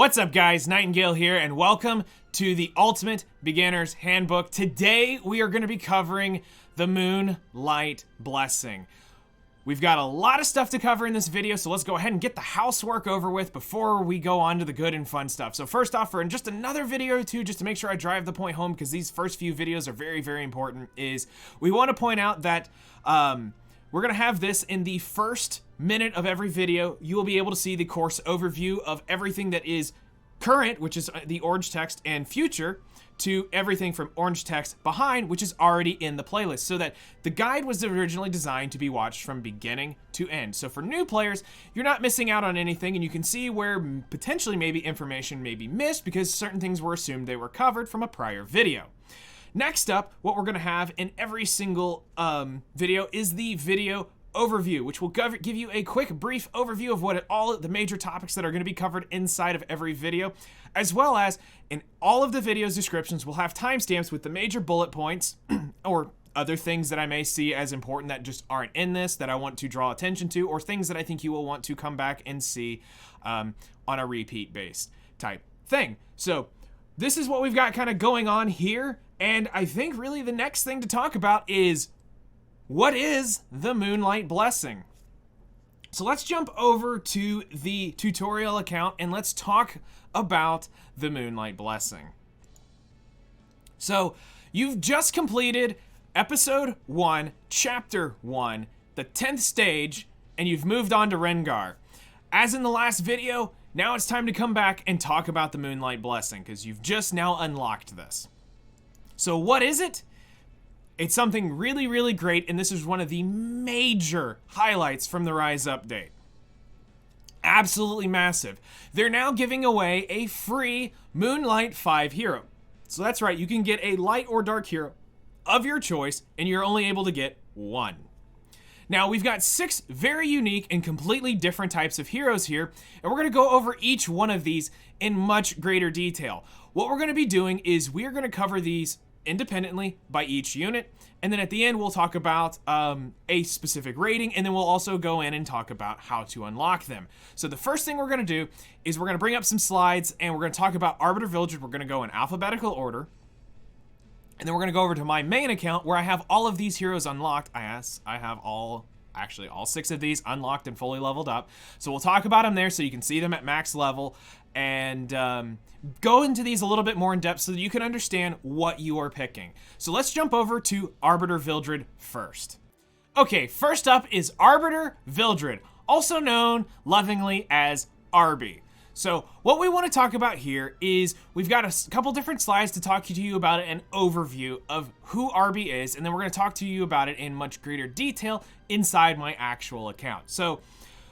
What's up guys, Nightingale here, and welcome to the Ultimate Beginner's Handbook. Today we are going to be covering the Moonlight Blessing. We've got a lot of stuff to cover in this video, so let's go ahead and get the housework over with before we go on to the good and fun stuff. So first off, for just another video or two, just to make sure I drive the point home, because these first few videos are very, very important, is we want to point out that we're going to have this in the first minute of every video. You will be able to see the course overview of everything that is current, which is the orange text, and future, to everything from orange text behind, which is already in the playlist, so that the guide was originally designed to be watched from beginning to end. So for new players, you're not missing out on anything, and you can see where potentially maybe information may be missed because certain things were assumed they were covered from a prior video. Next up, what we're going to have in every single video is the video overview, which will give you a quick brief overview of what all the major topics that are going to be covered inside of every video, as well as in all of the video's descriptions we'll have timestamps with the major bullet points or other things that I may see as important that just aren't in this that I want to draw attention to, or things that I think you will want to come back and see on a repeat based type thing. So this is what we've got kind of going on here, and I think really the next thing to talk about is what is the Moonlight Blessing? So let's jump over to the tutorial account and let's talk about the Moonlight Blessing. So you've just completed episode 1, chapter 1, the 10th stage, and you've moved on to Rengar. As in the last video, now it's time to come back and talk about the Moonlight Blessing, because you've just now unlocked this. So what is it? It's something really, really great, and this is one of the major highlights from the Rise update. Absolutely massive. They're now giving away a free Moonlight 5 hero. So that's right, you can get a light or dark hero of your choice, and you're only able to get one. Now, we've got 6 very unique and completely different types of heroes here, and we're going to go over each one of these in much greater detail. What we're going to be doing is we're going to cover these independently by each unit, and then at the end we'll talk about a specific rating, and then we'll also go in and talk about how to unlock them. So the first thing we're going to do is we're going to bring up some slides, and we're going to talk about Arbiter Vildred. We're going to go in alphabetical order, and then we're going to go over to my main account where I have all of these heroes unlocked. I have all 6 of these unlocked and fully leveled up. So we'll talk about them there so you can see them at max level, and go into these a little bit more in depth so that you can understand what you are picking. So let's jump over to Arbiter Vildred first. Okay, first up is Arbiter Vildred, also known lovingly as Arby. So what we want to talk about here is we've got a couple different slides to talk to you about an overview of who Arby is, and then we're going to talk to you about it in much greater detail inside my actual account. So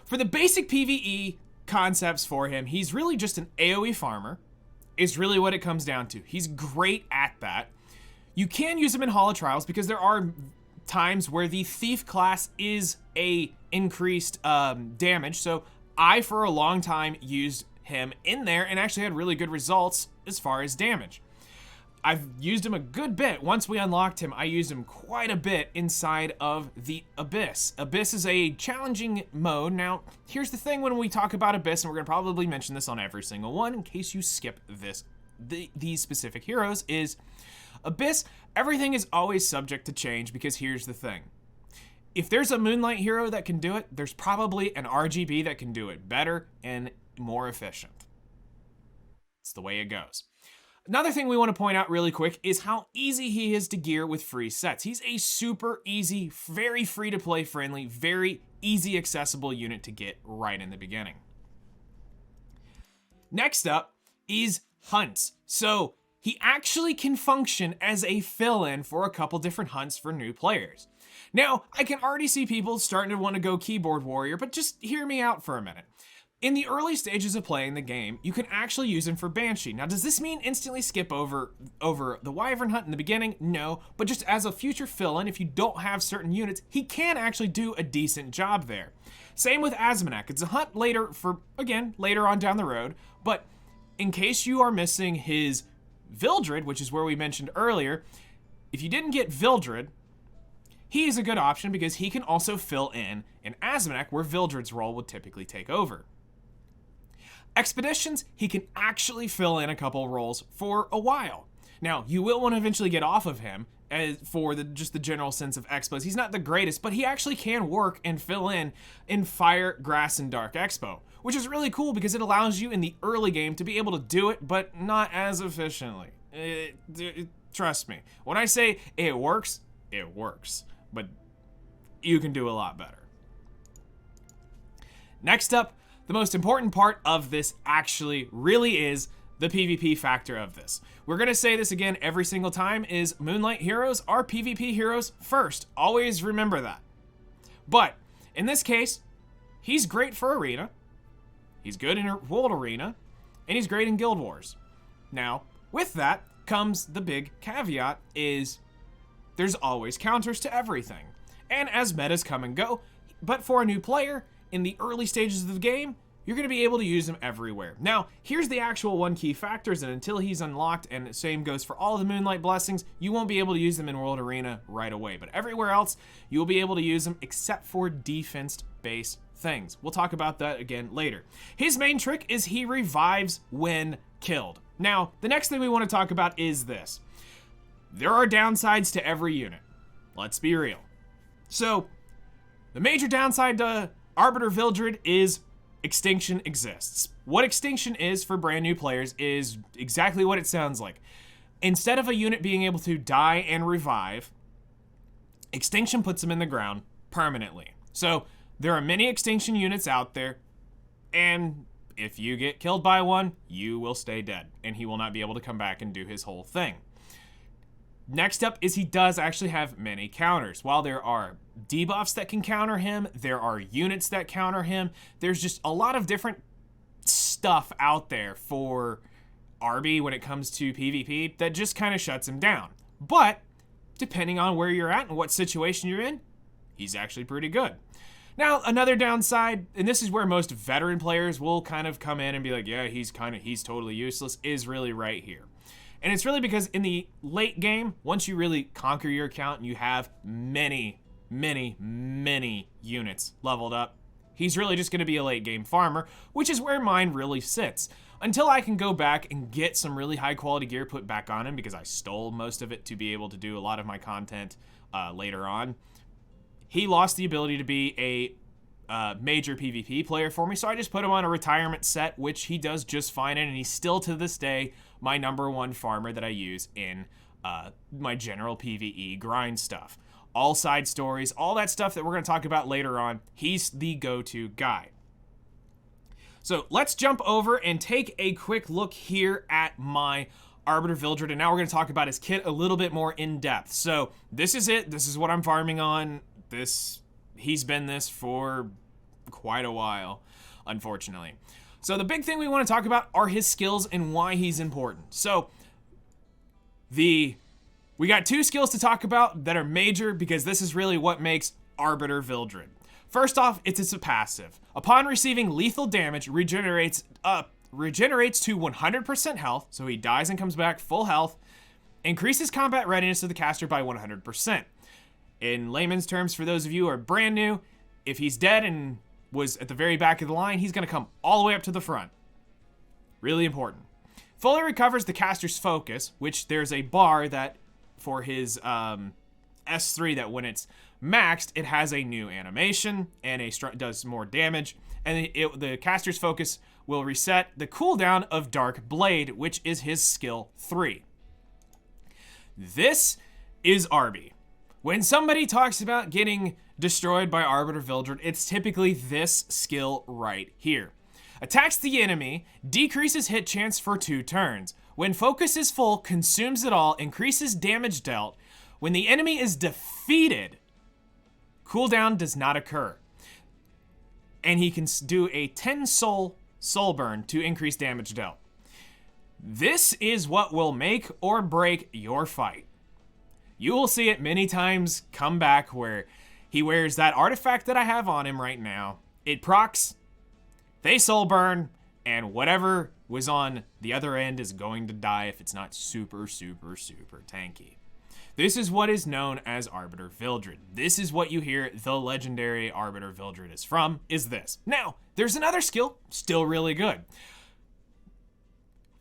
for the basic PvE concepts for him, he's really just an AoE farmer, is really what it comes down to. He's great at that. You can use him in Holo Trials because there are times where the Thief class is a increased damage. So I, for a long time, used him in there and actually had really good results as far as damage. I've used him a good bit. Once we unlocked him, I used him quite a bit inside of the Abyss. Abyss is a challenging mode. Now, here's the thing when we talk about Abyss, and we're going to probably mention this on every single one in case you skip these specific heroes, is Abyss, everything is always subject to change, because here's the thing. If there's a Moonlight hero that can do it, there's probably an RGB that can do it better and more efficient. It's the way it goes. Another thing we want to point out really quick is how easy he is to gear with free sets. He's a super easy, very free to play friendly, very easy accessible unit to get right in the beginning. Next up is Hunts. So he actually can function as a fill-in for a couple different hunts for new players. Now, I can already see people starting to want to go keyboard warrior, but just hear me out for a minute. In the early stages of playing the game, you can actually use him for Banshee. Now, does this mean instantly skip over the Wyvern hunt in the beginning? No, but just as a future fill-in, if you don't have certain units, he can actually do a decent job there. Same with Azmonak. It's a hunt later later on down the road, but in case you are missing his Vildred, which is where we mentioned earlier, if you didn't get Vildred, he is a good option because he can also fill in Azmonak where Vildred's role would typically take over. Expeditions, he can actually fill in a couple roles for a while. Now, you will want to eventually get off of him for just the general sense of expos. He's not the greatest, but he actually can work and fill in Fire, Grass, and Dark Expo, which is really cool because it allows you in the early game to be able to do it, but not as efficiently. Trust me. When I say it works, but you can do a lot better. Next up, the most important part of this actually really is the PvP factor of this. We're gonna say this again every single time, is Moonlight heroes are PvP heroes first. Always remember that. But in this case, he's great for Arena, he's good in World Arena, and he's great in Guild Wars. Now, with that comes the big caveat is there's always counters to everything. And as metas come and go, but for a new player, in the early stages of the game, you're going to be able to use them everywhere. Now, here's the actual one key factors, and until he's unlocked, and the same goes for all of the Moonlight Blessings, you won't be able to use them in World Arena right away. But everywhere else, you'll be able to use them except for defense-based things. We'll talk about that again later. His main trick is he revives when killed. Now, the next thing we want to talk about is this. There are downsides to every unit. Let's be real. So, the major downside to Arbiter Vildred is extinction exists. What extinction is for brand new players is exactly what it sounds like. Instead of a unit being able to die and revive, extinction puts them in the ground permanently. So there are many extinction units out there, and if you get killed by one, you will stay dead, and he will not be able to come back and do his whole thing. Next up is he does actually have many counters. While there are debuffs that can counter him, there are units that counter him, there's just a lot of different stuff out there for Arby when it comes to PvP that just kind of shuts him down. But depending on where you're at and what situation you're in, he's actually pretty good. Now, another downside, and this is where most veteran players will kind of come in and be like, yeah, he's totally useless, is really right here. And it's really because in the late game, once you really conquer your account and you have many units leveled up, he's really just going to be a late game farmer, which is where mine really sits. Until I can go back and get some really high quality gear put back on him, because I stole most of it to be able to do a lot of my content later on, he lost the ability to be a major PvP player for me, so I just put him on a retirement set, which he does just fine in, and he's still to this day my #1 farmer that I use in my general PvE grind stuff. All side stories, all that stuff that we're going to talk about later on, he's the go-to guy. So let's jump over and take a quick look here at my Arbiter Vildred, and now we're going to talk about his kit a little bit more in depth. So this is it. This is what I'm farming on. He's been this for quite a while, unfortunately. So the big thing we want to talk about are his skills and why he's important. So we got 2 skills to talk about that are major because this is really what makes Arbiter Vildred. First off, it's a passive. Upon receiving lethal damage, regenerates to 100% health, so he dies and comes back full health, increases combat readiness of the caster by 100%. In layman's terms, for those of you who are brand new, if he's dead and was at the very back of the line, he's going to come all the way up to the front. Really important. Fully recovers the caster's focus, which there's a bar that for his S3 that when it's maxed, it has a new animation and does more damage. And the caster's focus will reset the cooldown of Dark Blade, which is his skill 3. This is Arby. When somebody talks about getting destroyed by Arbiter Vildred, it's typically this skill right here. Attacks the enemy, decreases hit chance for 2 turns. When focus is full, consumes it all, increases damage dealt. When the enemy is defeated, cooldown does not occur. And he can do a 10 soul burn to increase damage dealt. This is what will make or break your fight. You will see it many times come back where he wears that artifact that I have on him right now. It procs, they soul burn, and whatever was on the other end is going to die if it's not super tanky. This is what is known as Arbiter Vildred. This is what you hear the legendary Arbiter Vildred is from, is this. Now, there's another skill, still really good.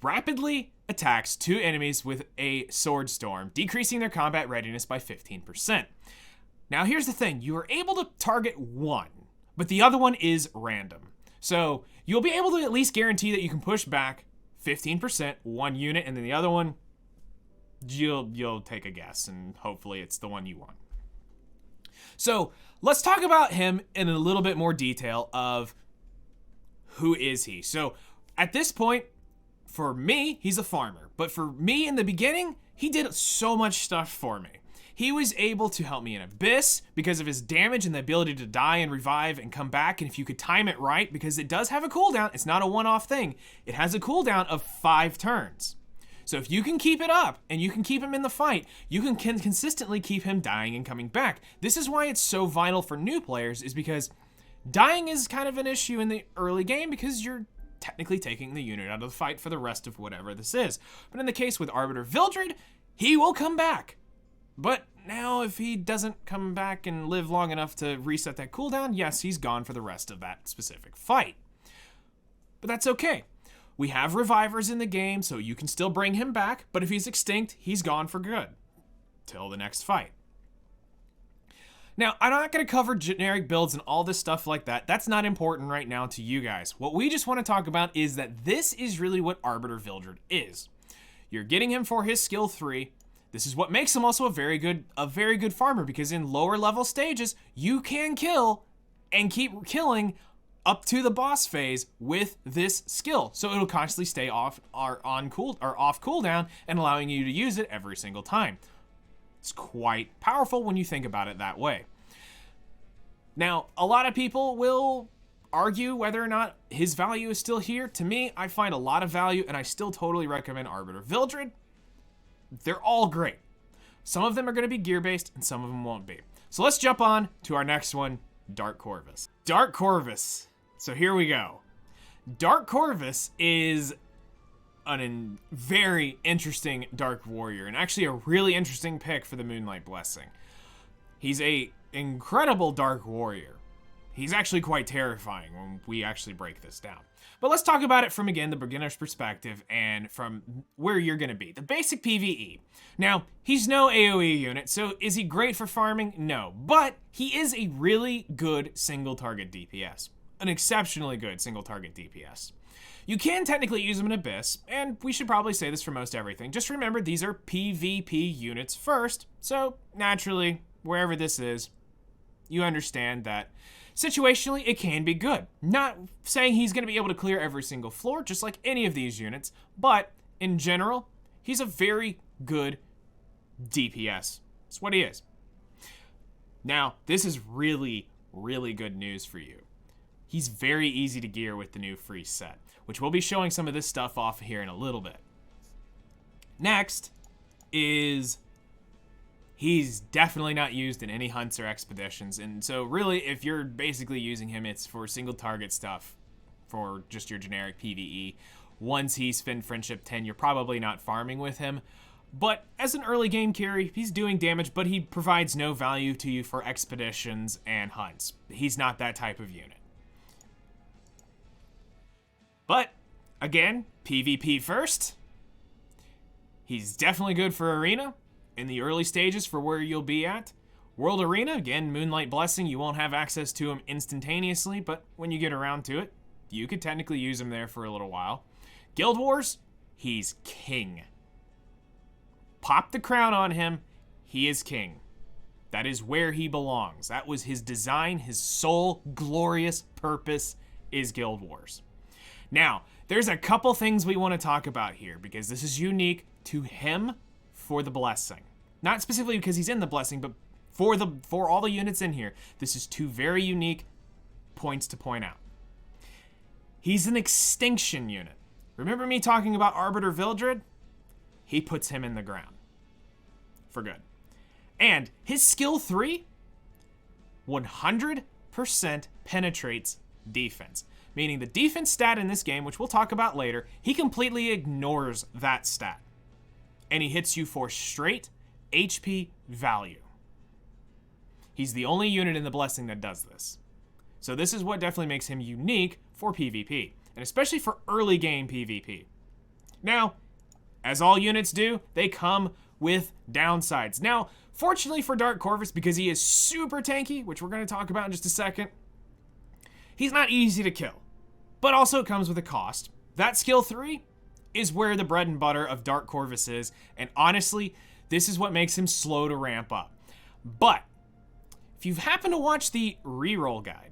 rapidly attacks 2 enemies with a sword storm, decreasing their combat readiness by 15%. Now here's the thing, you are able to target one, but the other one is random. So you'll be able to at least guarantee that you can push back 15%, one unit, and then the other one, you'll take a guess, and hopefully it's the one you want. So let's talk about him in a little bit more detail of who is he. So at this point, for me, he's a farmer. But for me in the beginning, he did so much stuff for me. He was able to help me in Abyss because of his damage and the ability to die and revive and come back. And if you could time it right, because it does have a cooldown, it's not a one-off thing. It has a cooldown of 5 turns. So if you can keep it up and you can keep him in the fight, you can consistently keep him dying and coming back. This is why it's so vital for new players, is because dying is kind of an issue in the early game because you're technically taking the unit out of the fight for the rest of whatever this is. But in the case with Arbiter Vildred, he will come back. But now if he doesn't come back and live long enough to reset that cooldown, yes, he's gone for the rest of that specific fight. But that's okay. We have revivers in the game, so you can still bring him back, but if he's extinct, he's gone for good. Till the next fight. Now, I'm not going to cover generic builds and all this stuff like that. That's not important right now to you guys. What we just want to talk about is that this is really what Arbiter Vildred is. You're getting him for his skill 3. This is what makes him also a very good farmer, because in lower level stages, you can kill and keep killing up to the boss phase with this skill. So it'll constantly stay off cooldown and allowing you to use it every single time. It's quite powerful when you think about it that way. Now, a lot of people will argue whether or not his value is still here. To me, I find a lot of value, and I still totally recommend Arbiter Vildred. They're all great. Some of them are going to be gear-based, and some of them won't be. So let's jump on to our next one, Dark Corvus. Dark Corvus. So here we go. Dark Corvus is a very interesting Dark Warrior, and actually a really interesting pick for the Moonlight Blessing. He's a incredible Dark Warrior. He's actually quite terrifying when we actually break this down. But let's talk about it from, again, the beginner's perspective and from where you're going to be. The basic PvE. Now, he's no AoE unit, so is he great for farming? No. But he is a really good single-target DPS. An exceptionally good single-target DPS. You can technically use him in Abyss, and we should probably say this for most everything. Just remember, these are PvP units first, so naturally, wherever this is, you understand that situationally, it can be good. Not saying he's going to be able to clear every single floor, just like any of these units, but in general, he's a very good DPS. That's what he is. Now, this is really, really good news for you. He's very easy to gear with the new free set, which we'll be showing some of this stuff off here in a little bit. Next is he's definitely not used in any hunts or expeditions, and so really, if you're basically using him, it's for single target stuff, for just your generic PvE. Once he's Fin Friendship 10, you're probably not farming with him, but as an early game carry, he's doing damage, but he provides no value to you for expeditions and hunts. He's not that type of unit. But, again, PvP first. He's definitely good for Arena in the early stages for where you'll be at. World Arena, again, Moonlight Blessing, you won't have access to him instantaneously, but when you get around to it, you could technically use him there for a little while. Guild Wars, he's king. Pop the crown on him, he is king. That is where he belongs. That was his design, his sole glorious purpose is Guild Wars. Now, there's a couple things we want to talk about here, because this is unique to him for the Blessing. Not specifically because he's in the Blessing, but for all the units in here, this is 2 very unique points to point out. He's an extinction unit. Remember me talking about Arbiter Vildred? He puts him in the ground. For good. And his skill 3, 100% penetrates defense. Meaning the defense stat in this game, which we'll talk about later, he completely ignores that stat. And he hits you for straight HP value. He's the only unit in the Blessing that does this. So this is what definitely makes him unique for PvP, and especially for early game PvP. Now, as all units do, they come with downsides. Now, fortunately for Dark Corvus, because he is super tanky, which we're going to talk about in just a second, he's not easy to kill. But also it comes with a cost. That skill 3 is where the bread and butter of Dark Corvus is, and honestly, this is what makes him slow to ramp up. But if you've happened to watch the reroll guide,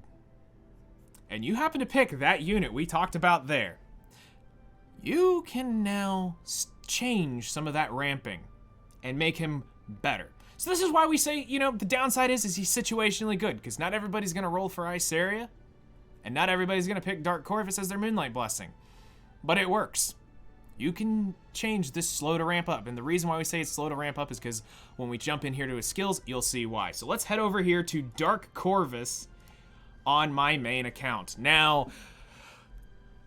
and you happen to pick that unit we talked about there, you can now change some of that ramping and make him better. So this is why we say, the downside is he's situationally good, because not everybody's going to roll for Iceria, and not everybody's going to pick Dark Corvus as their Moonlight Blessing. But it works. You can change this slow to ramp up, and the reason why we say it's slow to ramp up is because when we jump in here to his skills, you'll see why. So let's head over here to Dark Corvus on my main account. Now,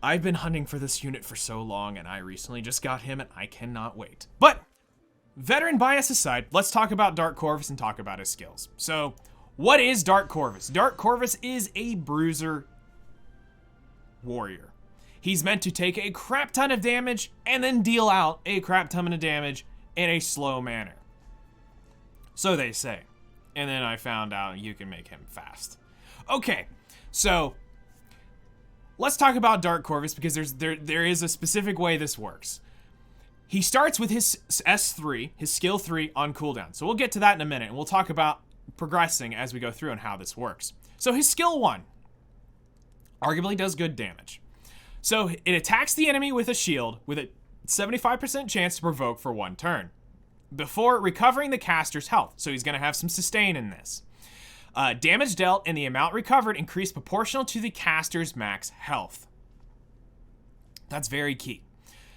I've been hunting for this unit for so long, and I recently just got him, and I cannot wait. But veteran bias aside, let's talk about Dark Corvus and talk about his skills. So, what is Dark Corvus? Dark Corvus is a bruiser warrior. He's meant to take a crap ton of damage and then deal out a crap ton of damage in a slow manner. So they say. And then I found out you can make him fast. Okay, so let's talk about Dark Corvus, because there is a specific way this works. He starts with his S3, his skill 3 on cooldown. So we'll get to that in a minute, and we'll talk about progressing as we go through and how this works. So his skill 1 arguably does good damage. So it attacks the enemy with a shield with a 75% chance to provoke for 1 turn before recovering the caster's health. So he's going to have some sustain in this. Damage dealt and the amount recovered increase proportional to the caster's max health. That's very key.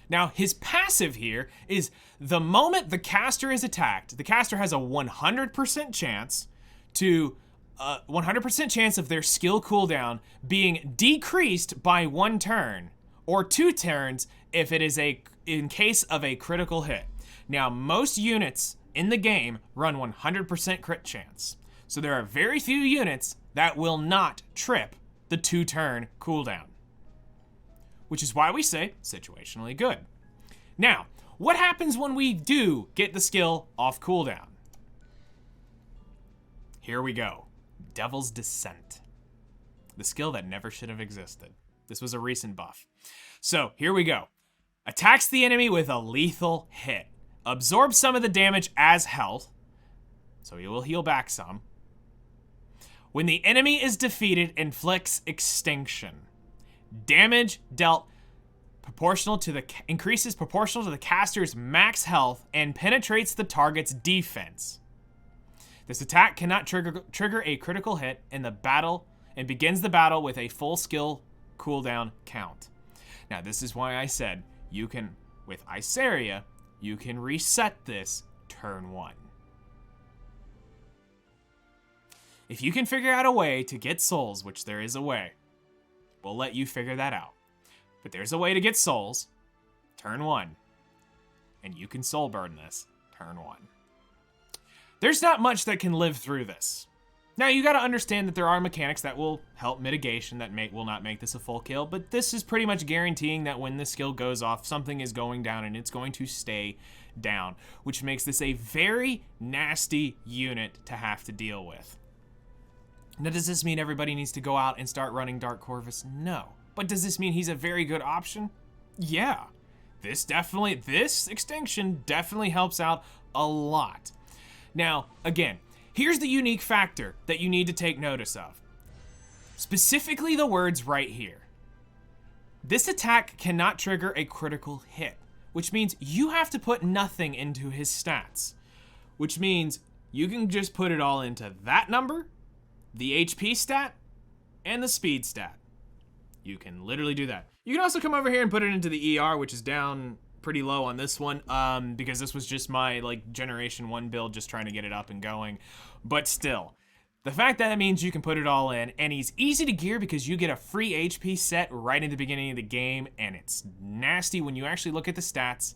Now, his passive here is the moment the caster is attacked, the caster has a 100% chance to 100% chance of their skill cooldown being decreased by 1 turn or 2 turns if it is in case of a critical hit. Now, most units in the game run 100% crit chance. So there are very few units that will not trip the 2-turn cooldown, which is why we say situationally good. Now, what happens when we do get the skill off cooldown? Here we go. Devil's Descent. The skill that never should have existed. This was a recent buff. So, here we go. Attacks the enemy with a lethal hit. Absorbs some of the damage as health, so he will heal back some. When the enemy is defeated, inflicts extinction. Damage dealt increases proportional to the caster's max health and penetrates the target's defense. This attack cannot trigger a critical hit in the battle and begins the battle with a full skill cooldown count. Now, this is why I said you can, with Iceria, you can reset this turn 1. If you can figure out a way to get souls, which there is a way, we'll let you figure that out. But there's a way to get souls, turn 1, and you can soul burn this turn 1. There's not much that can live through this. Now, you gotta understand that there are mechanics that will help mitigation that will not make this a full kill, but this is pretty much guaranteeing that when the skill goes off, something is going down and it's going to stay down, which makes this a very nasty unit to have to deal with. Now, does this mean everybody needs to go out and start running Dark Corvus? No. But does this mean he's a very good option? Yeah. This extinction definitely helps out a lot. Now, again, here's the unique factor that you need to take notice of. Specifically the words right here. This attack cannot trigger a critical hit, which means you have to put nothing into his stats, which means you can just put it all into that number, the HP stat, and the speed stat. You can literally do that. You can also come over here and put it into the ER, which is down pretty low on this one, because this was just my generation 1 build, just trying to get it up and going. But still, the fact that means you can put it all in, and he's easy to gear because you get a free HP set right in the beginning of the game, and it's nasty when you actually look at the stats.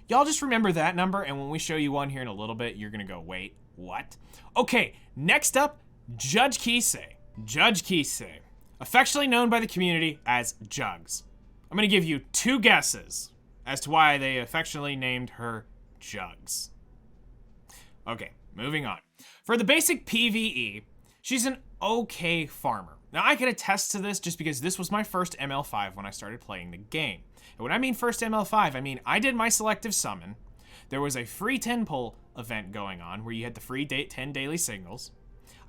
Y'all just remember that number, and when we show you one here in a little bit, you're gonna go, wait, what? Okay, next up, Judge Kise. Judge Kise, affectionately known by the community as Jugs. I'm gonna give you 2 guesses as to why they affectionately named her Jugs. Okay, moving on. For the basic PvE, she's an okay farmer. Now, I can attest to this just because this was my first ML5 when I started playing the game. And when I mean first ML5, I mean I did my selective summon. There was a free 10 pull event going on where you had the free 10 daily signals.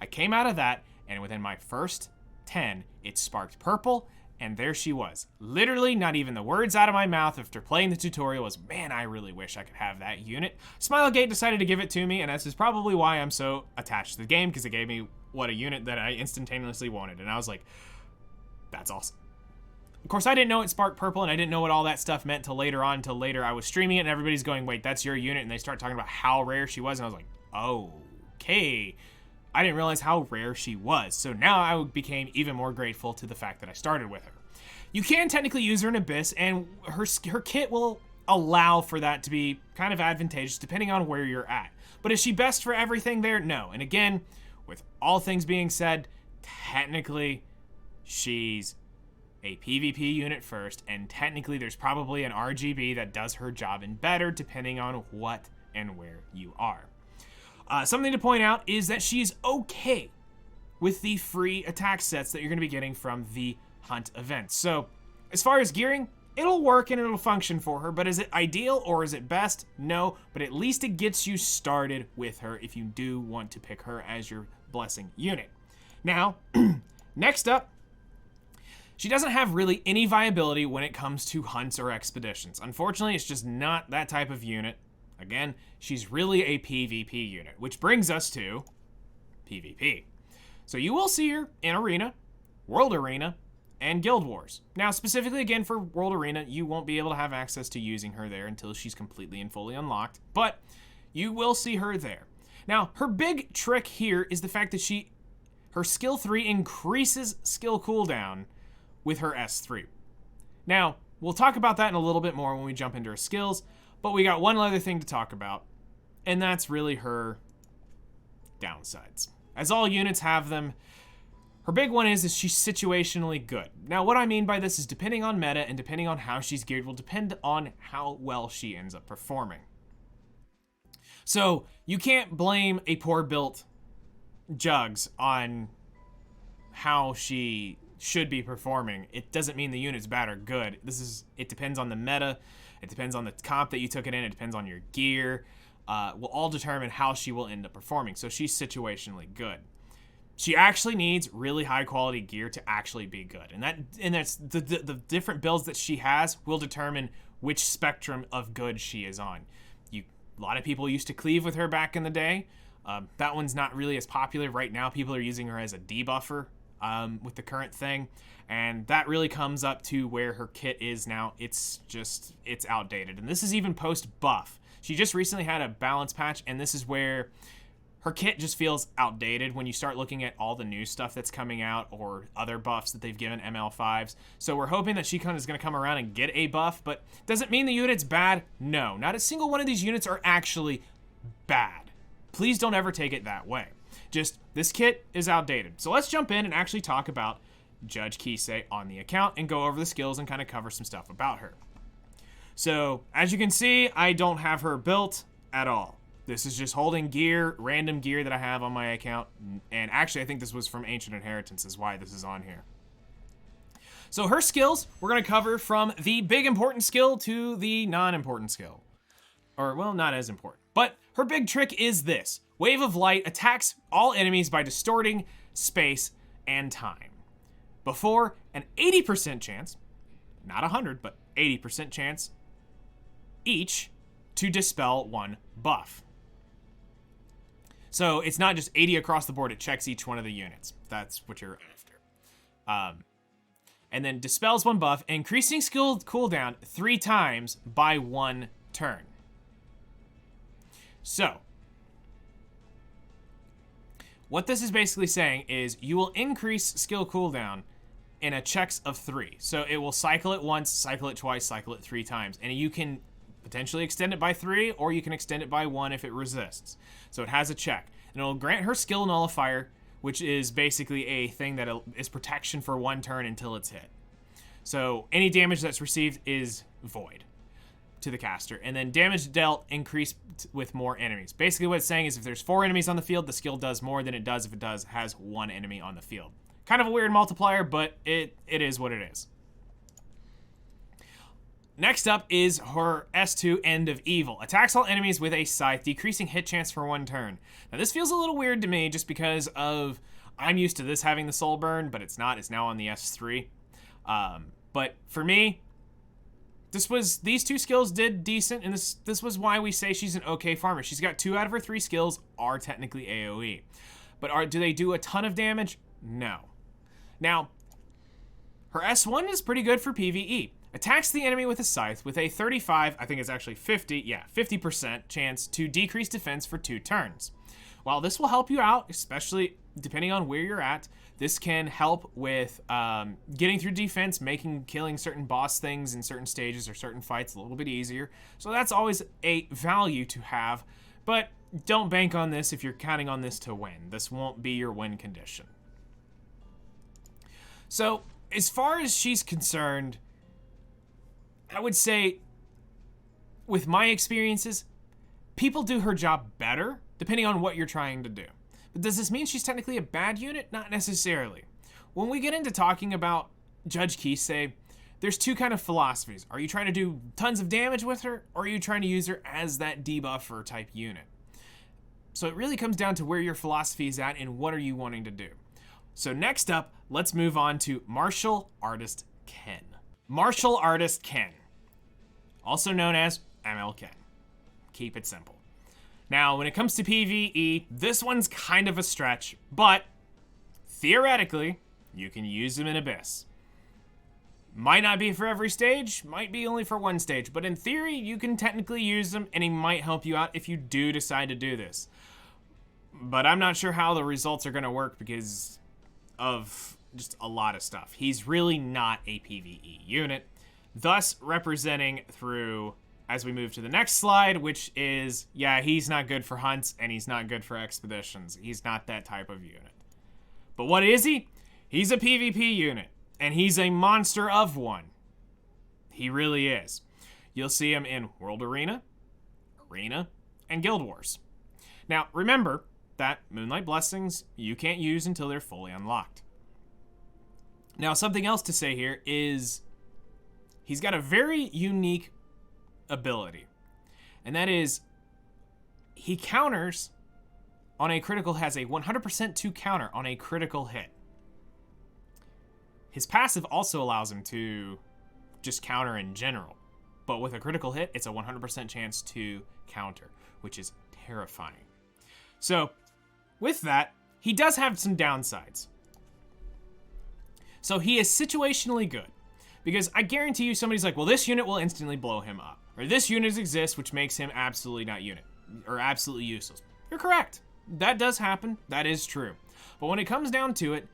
I came out of that, and within my first 10, it sparked purple, and there she was. Literally, not even the words out of my mouth after playing the tutorial was, man, I really wish I could have that unit. Smilegate decided to give it to me, and this is probably why I'm so attached to the game, because it gave me a unit that I instantaneously wanted, and I was like, that's awesome. Of course, I didn't know it sparked purple, and I didn't know what all that stuff meant till later I was streaming it, and everybody's going, wait, that's your unit, and they start talking about how rare she was, and I was like, okay. I didn't realize how rare she was, so now I became even more grateful to the fact that I started with her. You can technically use her in Abyss, and her kit will allow for that to be kind of advantageous depending on where you're at. But is she best for everything there? No. And again, with all things being said, technically, she's a PvP unit first, and technically there's probably an RGB that does her job and better depending on what and where you are. Something to point out is that she's okay with the free attack sets that you're going to be getting from the hunt events. So as far as gearing, it'll work and it'll function for her, but is it ideal or is it best? No, but at least it gets you started with her if you do want to pick her as your blessing unit. Now, next up, she doesn't have really any viability when it comes to hunts or expeditions. Unfortunately, it's just not that type of unit. Again, she's really a PvP unit, which brings us to PvP. So you will see her in Arena, World Arena, and Guild Wars. Now, specifically again for World Arena, you won't be able to have access to using her there until she's completely and fully unlocked, but you will see her there. Now, her big trick here is the fact that her skill 3 increases skill cooldown with her S3. Now, we'll talk about that in a little bit more when we jump into her skills, but we got one other thing to talk about, and that's really her downsides. As all units have them, her big one is she's situationally good. Now, what I mean by this is depending on meta and depending on how she's geared will depend on how well she ends up performing. So, you can't blame a poor built Jugs on how she should be performing. It doesn't mean the unit's bad or good. It depends on the meta. It depends on the comp that you took it in. It depends on your gear. Will all determine how she will end up performing. So she's situationally good. She actually needs really high quality gear to actually be good. And that's the different builds that she has will determine which spectrum of good she is on. A lot of people used to cleave with her back in the day. That one's not really as popular right now. People are using her as a debuffer with the current thing. And that really comes up to where her kit is now. It's outdated. And this is even post-buff. She just recently had a balance patch, and this is where her kit just feels outdated when you start looking at all the new stuff that's coming out or other buffs that they've given ML5s. So we're hoping that she is going to come around and get a buff, but does it mean the unit's bad? No, not a single one of these units are actually bad. Please don't ever take it that way. Just, this kit is outdated. So let's jump in and actually talk about Judge Kise on the account and go over the skills and kind of cover some stuff about her. So, as you can see, I don't have her built at all. This is just holding gear, random gear that I have on my account. And actually, I think this was from Ancient Inheritance is why this is on here. So her skills, we're going to cover from the big important skill to the non-important skill. Or, well, not as important. But her big trick is this. Wave of Light attacks all enemies by distorting space and time. Before an 80% chance, not 100, but 80% chance each to dispel one buff. So it's not just 80 across the board, it checks each one of the units. That's what you're after. And then dispels one buff, increasing skill cooldown 3 times by 1 turn. So, what this is basically saying is you will increase skill cooldown in a checks of 3. So it will cycle it once, cycle it twice, cycle it 3 times. And you can potentially extend it by 3, or you can extend it by 1 if it resists. So it has a check. And it'll grant her skill nullifier, which is basically a thing that is protection for 1 turn until it's hit. So any damage that's received is void. to the caster, and then damage dealt increased with more enemies. Basically what it's saying is if there's 4 enemies on the field, the skill does more than it does if it has 1 enemy on the field. Kind of a weird multiplier, but it is what it is. Next up is her S2, End of Evil. Attacks all enemies with a scythe, decreasing hit chance for 1 turn. Now this feels a little weird to me just because of, I'm used to this having the soul burn, but it's not. It's now on the S3. But for me, these 2 skills did decent, and this was why we say she's an okay farmer. She's got 2 out of her 3 skills are technically AoE. But do they do a ton of damage? No. Now, her S1 is pretty good for PvE. Attacks the enemy with a scythe with a 35, I think it's actually 50% chance to decrease defense for 2 turns. While this will help you out, especially depending on where you're at, this can help with getting through defense, killing certain boss things in certain stages or certain fights a little bit easier. So that's always a value to have, but don't bank on this if you're counting on this to win. This won't be your win condition. So as far as she's concerned, I would say, with my experiences, people do her job better, depending on what you're trying to do. But does this mean she's technically a bad unit? Not necessarily. When we get into talking about Judge Kise, there's 2 kind of philosophies. Are you trying to do tons of damage with her, or are you trying to use her as that debuffer type unit? So it really comes down to where your philosophy is at and what are you wanting to do. So next up, let's move on to Martial Artist Ken. Martial Artist Ken, also known as ML Ken. Keep it simple. Now, when it comes to PvE, this one's kind of a stretch, but theoretically, you can use him in Abyss. Might not be for every stage, might be only for 1 stage, but in theory, you can technically use him, and he might help you out if you do decide to do this. But I'm not sure how the results are going to work because of just a lot of stuff. He's really not a PvE unit, thus representing through, as we move to the next slide, which is, yeah, he's not good for hunts and he's not good for expeditions. He's not that type of unit. But what is he? He's a PvP unit, and he's a monster of one. He really is. You'll see him in World Arena, and Guild Wars. Now, remember that Moonlight Blessings you can't use until they're fully unlocked. Now, something else to say here is he's got a very unique ability, and that is he counters on a critical, has a 100% to counter on a critical hit. His passive also allows him to just counter in general, but with a critical hit, it's a 100% chance to counter, which is terrifying. So, with that, he does have some downsides. So he is situationally good, because I guarantee you somebody's like, well, this unit will instantly blow him up, or this unit exists, which makes him absolutely not unit, or absolutely useless. You're correct. That does happen. That is true. But when it comes down to it,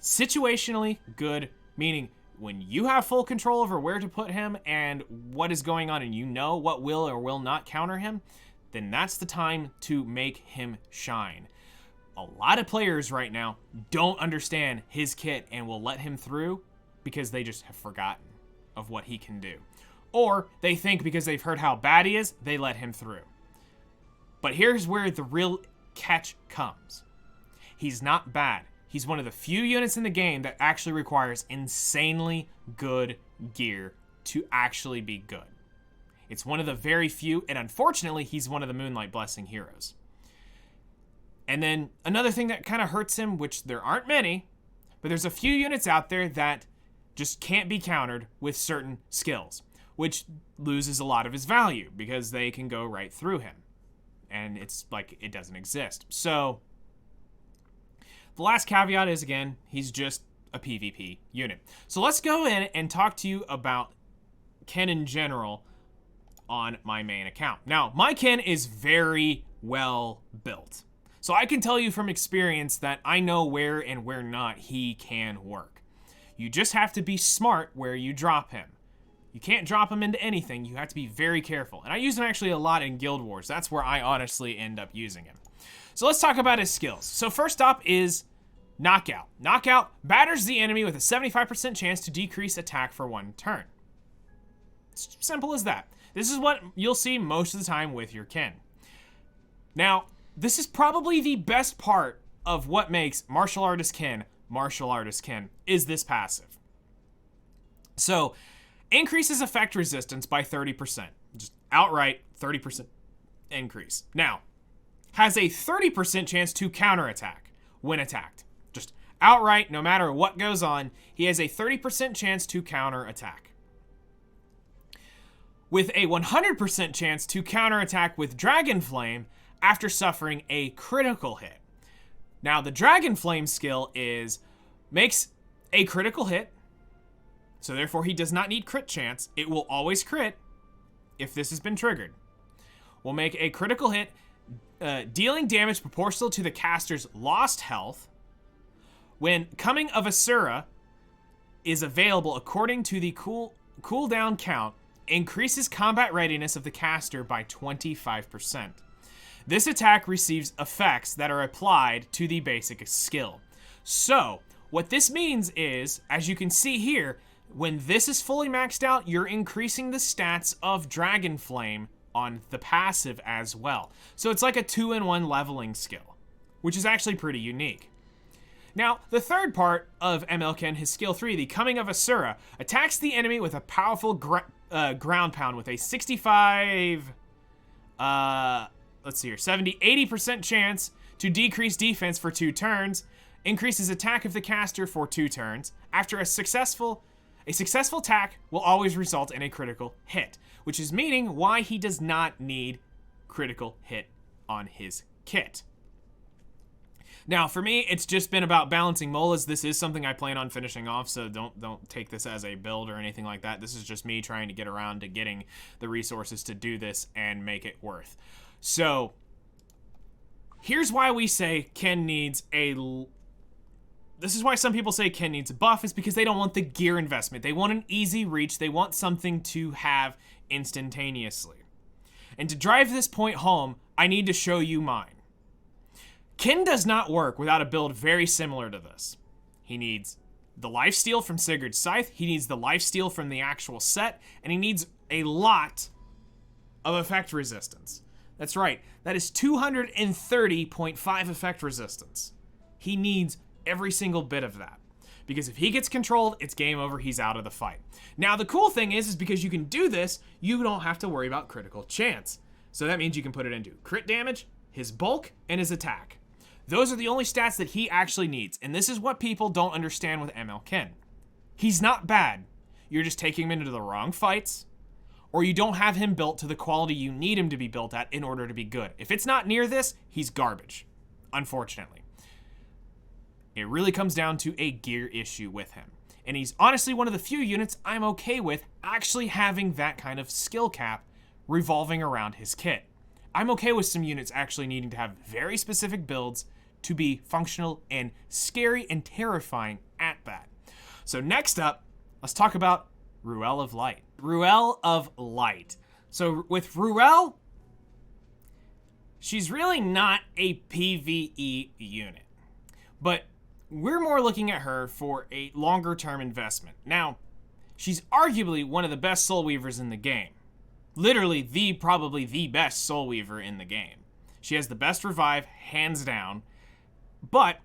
situationally good, meaning when you have full control over where to put him and what is going on and you know what will or will not counter him, then that's the time to make him shine. A lot of players right now don't understand his kit and will let him through because they just have forgotten of what he can do. Or they think because they've heard how bad he is, they let him through. But here's where the real catch comes. He's not bad. He's one of the few units in the game that actually requires insanely good gear to actually be good. It's one of the very few, and unfortunately, he's one of the Moonlight Blessing heroes. And then another thing that kind of hurts him, which there aren't many, but there's a few units out there that just can't be countered with certain skills, which loses a lot of his value because they can go right through him. And it's like it doesn't exist. So the last caveat is, again, he's just a PvP unit. So let's go in and talk to you about Ken in general on my main account. Now, my Ken is very well built. So I can tell you from experience that I know where and where not he can work. You just have to be smart where you drop him. You can't drop him into anything. You have to be very careful. And I use him actually a lot in Guild Wars. That's where I honestly end up using him. So let's talk about his skills. So first up is Knockout. Knockout batters the enemy with a 75% chance to decrease attack for 1 turn. It's simple as that. This is what you'll see most of the time with your kin. Now, this is probably the best part of what makes Martial Artist Kin, is this passive. So, increases effect resistance by 30%. Just outright 30% increase. Now, has a 30% chance to counterattack when attacked. Just outright, no matter what goes on, he has a 30% chance to counterattack. With a 100% chance to counterattack with Dragon Flame after suffering a critical hit. Now, the Dragon Flame skill makes a critical hit, so therefore he does not need crit chance. It will always crit if this has been triggered. Will make a critical hit, dealing damage proportional to the caster's lost health when Coming of Asura is available according to the cooldown count, increases combat readiness of the caster by 25%. This attack receives effects that are applied to the basic skill. So, what this means is, as you can see here, when this is fully maxed out, you're increasing the stats of Dragon Flame on the passive as well. So it's like a 2-in-1 leveling skill, which is actually pretty unique. Now, the third part of MLK, his skill 3, the Coming of Asura, attacks the enemy with a powerful ground pound with a 65, 80% chance to decrease defense for 2 turns, increases attack of the caster for 2 turns. After a successful attack will always result in a critical hit, which is meaning why he does not need critical hit on his kit. Now, for me, it's just been about balancing molas. This is something I plan on finishing off, so don't take this as a build or anything like that. This is just me trying to get around to getting the resources to do this and make it worth. So, here's why we say Ken needs this is why some people say Ken needs a buff, is because they don't want the gear investment. They want an easy reach. They want something to have instantaneously. And to drive this point home, I need to show you mine. Ken does not work without a build very similar to this. He needs the lifesteal from Sigurd's Scythe, he needs the lifesteal from the actual set, and he needs a lot of effect resistance. That's right, that is 230.5 effect resistance. He needs every single bit of that. Because if he gets controlled, it's game over, he's out of the fight. Now, the cool thing is because you can do this, you don't have to worry about critical chance. So that means you can put it into crit damage, his bulk, and his attack. Those are the only stats that he actually needs, and this is what people don't understand with ML Ken. He's not bad. You're just taking him into the wrong fights, or you don't have him built to the quality you need him to be built at in order to be good. If it's not near this, he's garbage, unfortunately. It really comes down to a gear issue with him. And he's honestly one of the few units I'm okay with actually having that kind of skill cap revolving around his kit. I'm okay with some units actually needing to have very specific builds to be functional and scary and terrifying at that. So next up, let's talk about Ruele of Light. Ruele of Light. So with Ruele, she's really not a PvE unit, but we're more looking at her for a longer term investment. Now, she's arguably one of the best Soul Weavers in the game. Literally probably the best Soul Weaver in the game. She has the best revive, hands down. But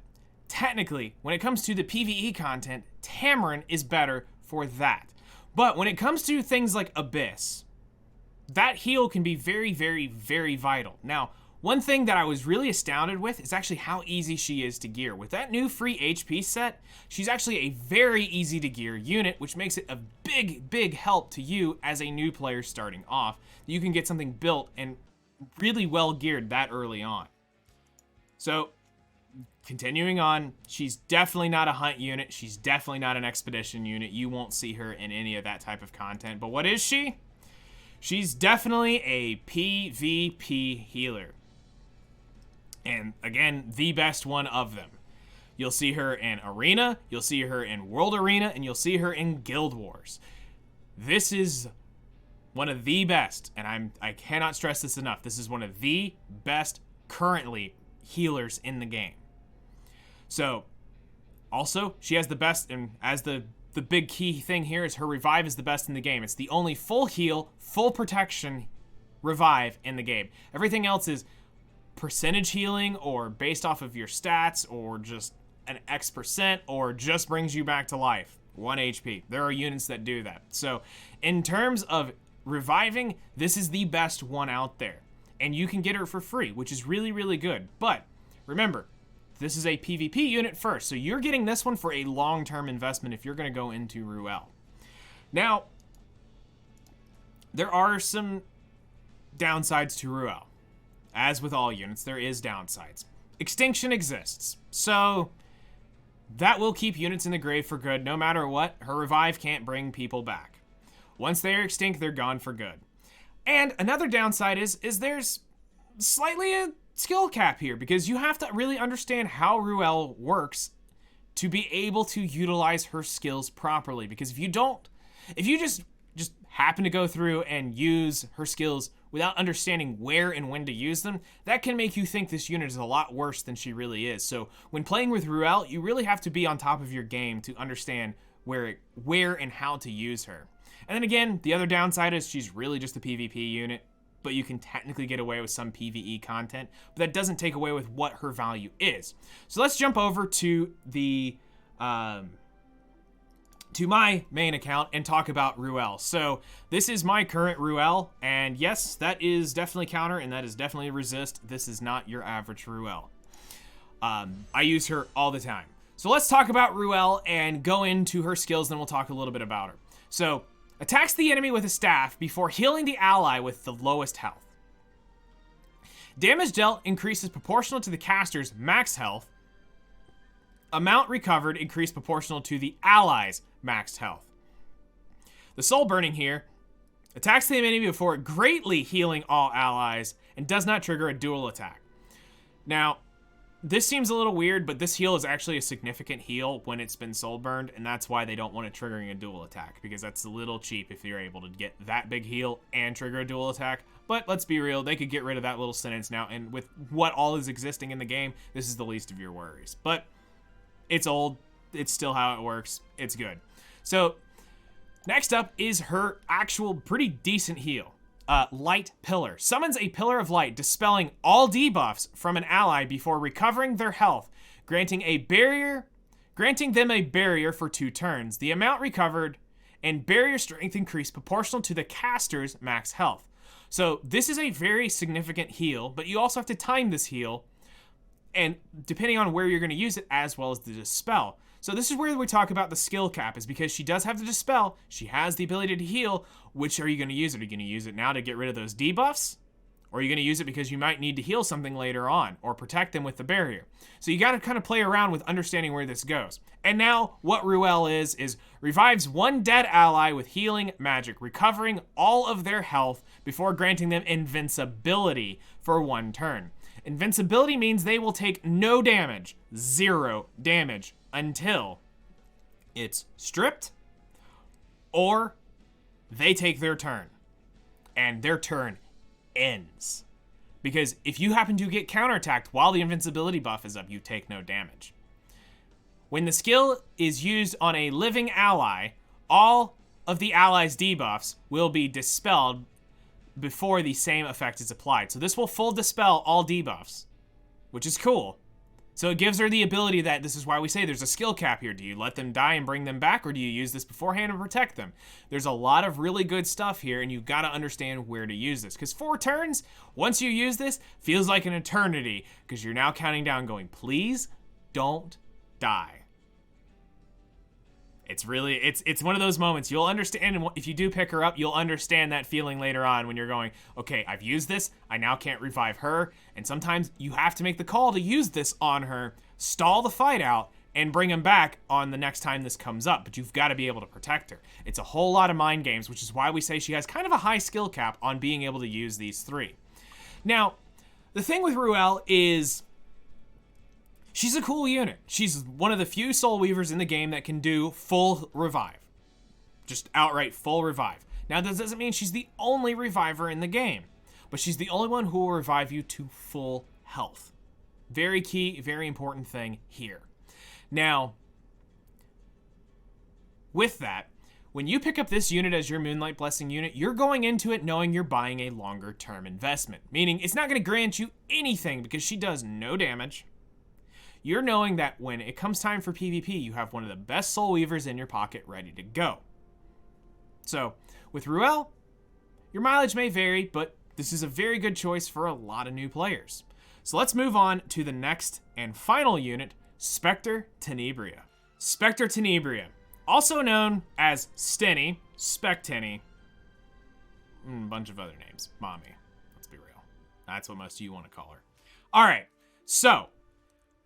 technically, when it comes to the PvE content, Tamarin is better for that. But when it comes to things like Abyss, that heal can be very, very, very vital. Now, one thing that I was really astounded with is actually how easy she is to gear. With that new free HP set, she's actually a very easy to gear unit, which makes it a big, big help to you as a new player starting off. You can get something built and really well geared that early on. So, continuing on, she's definitely not a hunt unit. She's definitely not an expedition unit. You won't see her in any of that type of content. But what is she? She's definitely a PvP healer. And again, the best one of them. You'll see her in Arena, you'll see her in World Arena, and you'll see her in Guild Wars. This is one of the best, and I cannot stress this enough. This is one of the best currently healers in the game. So, also, she has the best, and as the the big key thing here is her revive is the best in the game. It's the only full heal, full protection revive in the game. Everything else is percentage healing or based off of your stats or just an X% or just brings you back to life. 1 HP. There are units that do that. So in terms of reviving, this is the best one out there. And you can get her for free, which is really, really good. But remember, this is a PvP unit first. So you're getting this one for a long-term investment if you're going to go into Ruele. Now, there are some downsides to Ruele. As with all units, there is downsides. Extinction exists. So that will keep units in the grave for good no matter what. Her revive can't bring people back. Once they are extinct, they're gone for good. And another downside is there's slightly a skill cap here because you have to really understand how Ruele works to be able to utilize her skills properly. Because if you just happen to go through and use her skills without understanding where and when to use them, that can make you think this unit is a lot worse than she really is. So when playing with Ruele, you really have to be on top of your game to understand where and how to use her. And then again, the other downside is she's really just a PvP unit, but you can technically get away with some PvE content, but that doesn't take away with what her value is. So let's jump over to the to my main account and talk about Ruele. So this is my current Ruele, and yes, that is definitely counter and that is definitely resist. This is not your average Ruele. I use her all the time. So let's talk about Ruele and go into her skills, then we'll talk a little bit about her. So attacks the enemy with a staff before healing the ally with the lowest health. Damage dealt increases proportional to the caster's max health. Amount recovered increased proportional to the ally's max health. The soul burning here attacks the enemy before greatly healing all allies and does not trigger a dual attack. Now, this seems a little weird, but this heal is actually a significant heal when it's been soul burned, and that's why they don't want it triggering a dual attack, because that's a little cheap if you're able to get that big heal and trigger a dual attack. But let's be real, they could get rid of that little sentence now, and with what all is existing in the game, this is the least of your worries. But it's old, it's still how it works, it's good. So next up is her actual pretty decent heal. Light Pillar. Summons a pillar of light, dispelling all debuffs from an ally before recovering their health, granting them a barrier for 2 turns. The amount recovered and barrier strength increase proportional to the caster's max health. So this is a very significant heal, but you also have to time this heal, and depending on where you're going to use it, as well as the dispel. So this is where we talk about the skill cap, is because she does have the dispel, she has the ability to heal. Which are you going to use it? Are you going to use it now to get rid of those debuffs? Or are you going to use it because you might need to heal something later on or protect them with the barrier? So you got to kind of play around with understanding where this goes. And now what Ruele is revives one dead ally with healing magic, recovering all of their health before granting them invincibility for 1 turn. Invincibility means they will take no damage, 0 damage, until it's stripped or they take their turn, and their turn ends. Because if you happen to get counterattacked while the invincibility buff is up, you take no damage. When the skill is used on a living ally, all of the ally's debuffs will be dispelled before the same effect is applied. So this will full dispel all debuffs, which is cool. So it gives her the ability that, this is why we say there's a skill cap here. Do you let them die and bring them back, or do you use this beforehand and protect them? There's a lot of really good stuff here, and you've got to understand where to use this. Because 4 turns, once you use this, feels like an eternity, because you're now counting down going, please don't die. It's one of those moments you'll understand, and if you do pick her up, you'll understand that feeling later on when you're going, okay, I've used this, I now can't revive her, and sometimes you have to make the call to use this on her, stall the fight out, and bring him back on the next time this comes up, but you've got to be able to protect her. It's a whole lot of mind games, which is why we say she has kind of a high skill cap on being able to use these 3. Now, the thing with Ruele is, she's a cool unit. She's one of the few Soul Weavers in the game that can do full revive. Just outright full revive. Now, that doesn't mean she's the only reviver in the game, but she's the only one who will revive you to full health. Very key, very important thing here. Now, with that, when you pick up this unit as your Moonlight Blessing unit, you're going into it knowing you're buying a longer term investment, meaning it's not going to grant you anything because she does no damage. You're knowing that when it comes time for PvP, you have one of the best Soul Weavers in your pocket ready to go. So with Ruele, your mileage may vary, but this is a very good choice for a lot of new players. So let's move on to the next and final unit, Specter Tenebria. Specter Tenebria, also known as Stenny, Spectenny, bunch of other names. Mommy, let's be real. That's what most of you want to call her. All right, so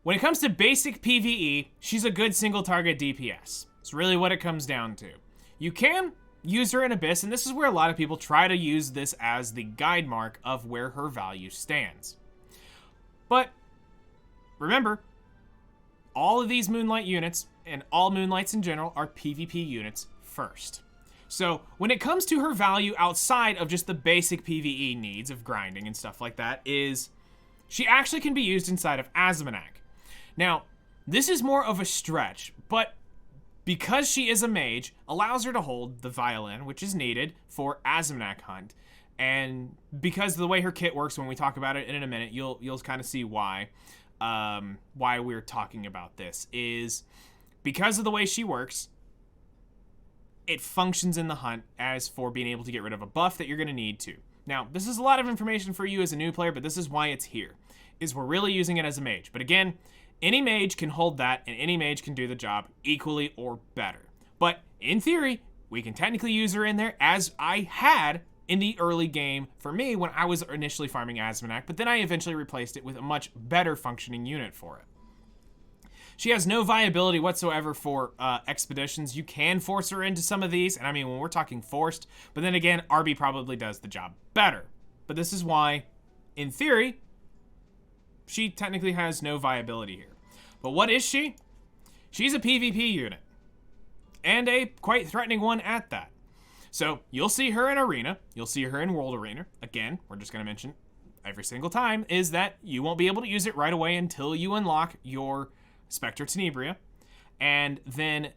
when it comes to basic PvE, she's a good single target DPS. It's really what it comes down to. You can use her in Abyss, and this is where a lot of people try to use this as the guide mark of where her value stands. But remember, all of these Moonlight units, and all Moonlights in general, are PvP units first. So when it comes to her value outside of just the basic PvE needs of grinding and stuff like that, is she actually can be used inside of Azmonak. Now, this is more of a stretch, but because she is a mage, allows her to hold the violin, which is needed for Azmonak hunt. And because of the way her kit works, when we talk about it in a minute, you'll kind of see why we're talking about this. Is because of the way she works, it functions in the hunt as for being able to get rid of a buff that you're going to need to. Now, this is a lot of information for you as a new player, but this is why it's here, is we're really using it as a mage. But again, any mage can hold that, and any mage can do the job equally or better. But in theory, we can technically use her in there, as I had in the early game for me when I was initially farming Azmonak, but then I eventually replaced it with a much better functioning unit for it. She has no viability whatsoever for expeditions. You can force her into some of these, and I mean, when we're talking forced, but then again, RB probably does the job better. But this is why, in theory, she technically has no viability here. But what is she? She's a PvP unit, and a quite threatening one at that. So you'll see her in Arena, you'll see her in World Arena. Again, we're just going to mention every single time is that you won't be able to use it right away until you unlock your Specter Tenebria. And then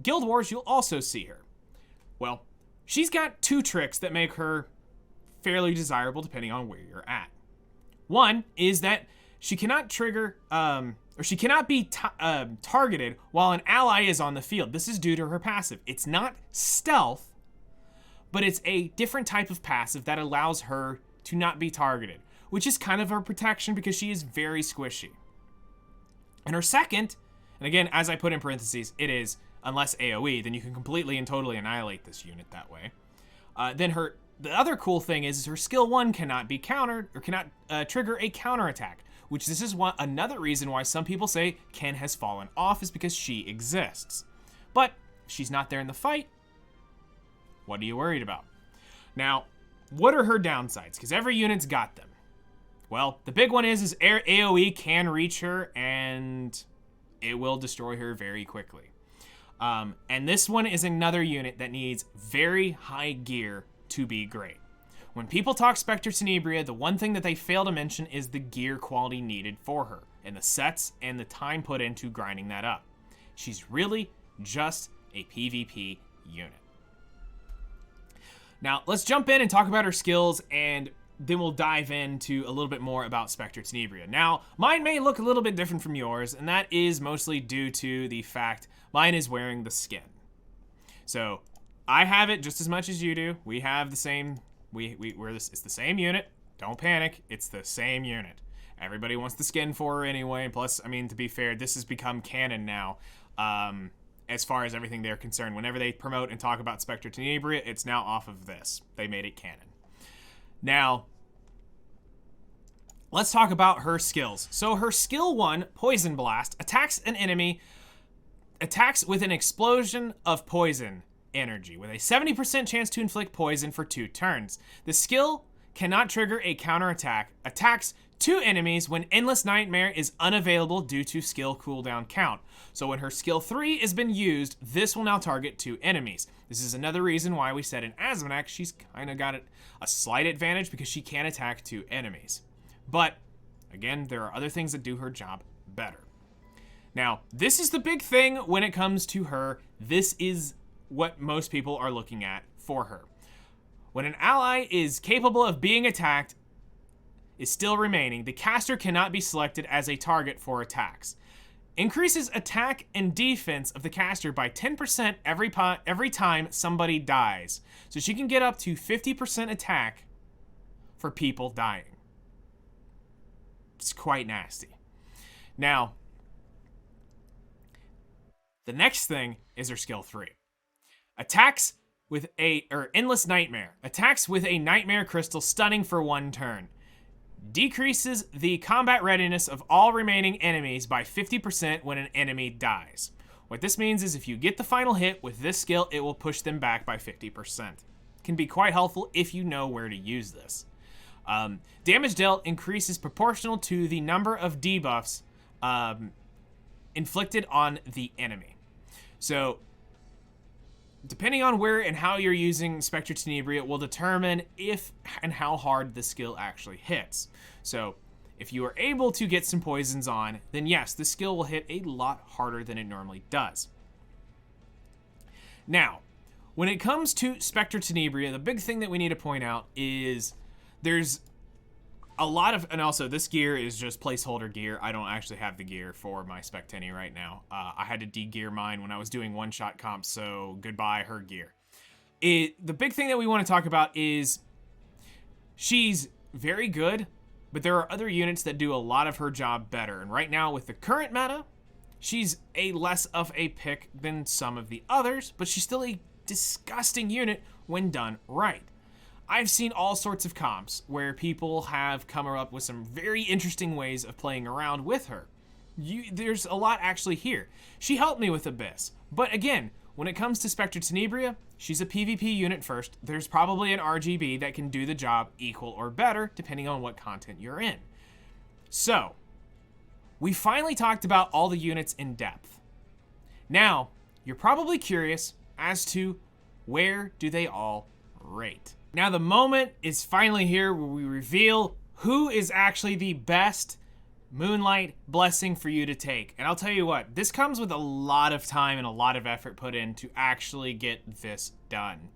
Guild Wars, you'll also see her. Well, she's got two tricks that make her fairly desirable depending on where you're at. One is that she cannot trigger, or she cannot be targeted while an ally is on the field. This is due to her passive. It's not stealth, but it's a different type of passive that allows her to not be targeted, which is kind of her protection because she is very squishy. And her second, and again, as I put in parentheses, it is unless AoE, then you can completely and totally annihilate this unit that way. The other cool thing is her skill 1 cannot be countered, or cannot trigger a counterattack, which this is another reason why some people say Ken has fallen off, is because she exists. But if she's not there in the fight, what are you worried about? Now, what are her downsides? Because every unit's got them. Well, the big one is AoE can reach her, and it will destroy her very quickly. And this one is another unit that needs very high gear to be great. When people talk Specter Tenebria, the one thing that they fail to mention is the gear quality needed for her, and the sets and the time put into grinding that up. She's really just a PvP unit. Now, let's jump in and talk about her skills, and then we'll dive into a little bit more about Specter Tenebria. Now, mine may look a little bit different from yours, and that is mostly due to the fact mine is wearing the skin. So, I have it just as much as you do. We have the same, we're this, it's the same unit. Don't panic, it's the same unit. Everybody wants the skin for her anyway, plus, I mean, to be fair, this has become canon now. As far as everything they're concerned. Whenever they promote and talk about Specter Tenebria, it's now off of this. They made it canon. Now, let's talk about her skills. So her skill 1, Poison Blast, attacks an enemy, attacks with an explosion of poison energy, with a 70% chance to inflict poison for 2 turns. The skill cannot trigger a counterattack, attacks 2 enemies when Endless Nightmare is unavailable due to skill cooldown count. So when her skill 3 has been used, this will now target 2 enemies. This is another reason why we said in Azmonak she's kind of got a slight advantage, because she can attack 2 enemies. But again, there are other things that do her job better. Now, this is the big thing when it comes to her. This is what most people are looking at for her. When an ally is capable of being attacked, is still remaining, the caster cannot be selected as a target for attacks. Increases attack and defense of the caster by 10% every time somebody dies. So she can get up to 50% attack for people dying. It's quite nasty. Now, the next thing is her skill 3. Attacks with Endless Nightmare. Attacks with a Nightmare Crystal stunning for 1 turn. Decreases the combat readiness of all remaining enemies by 50% when an enemy dies. What this means is if you get the final hit with this skill, it will push them back by 50%. Can be quite helpful if you know where to use this. Damage dealt increases proportional to the number of debuffs inflicted on the enemy. So, depending on where and how you're using Specter Tenebria will determine if and how hard the skill actually hits. So, if you are able to get some poisons on, then yes, the skill will hit a lot harder than it normally does. Now, when it comes to Specter Tenebria, the big thing that we need to point out is there's a lot of, and also this gear is just placeholder gear. I don't actually have the gear for my Specteni right now. I had to de-gear mine when I was doing one-shot comps, so goodbye her gear. The big thing that we want to talk about is she's very good, but there are other units that do a lot of her job better. And right now with the current meta, she's a less of a pick than some of the others, but she's still a disgusting unit when done right. I've seen all sorts of comps where people have come up with some very interesting ways of playing around with her. There's a lot actually here. She helped me with Abyss, but again, when it comes to Specter Tenebria, she's a PvP unit first. There's probably an RGB that can do the job equal or better depending on what content you're in. So, we finally talked about all the units in depth. Now, you're probably curious as to where do they all rate. Now the moment is finally here where we reveal who is actually the best Moonlight Blessing for you to take. And I'll tell you what, this comes with a lot of time and a lot of effort put in to actually get this done.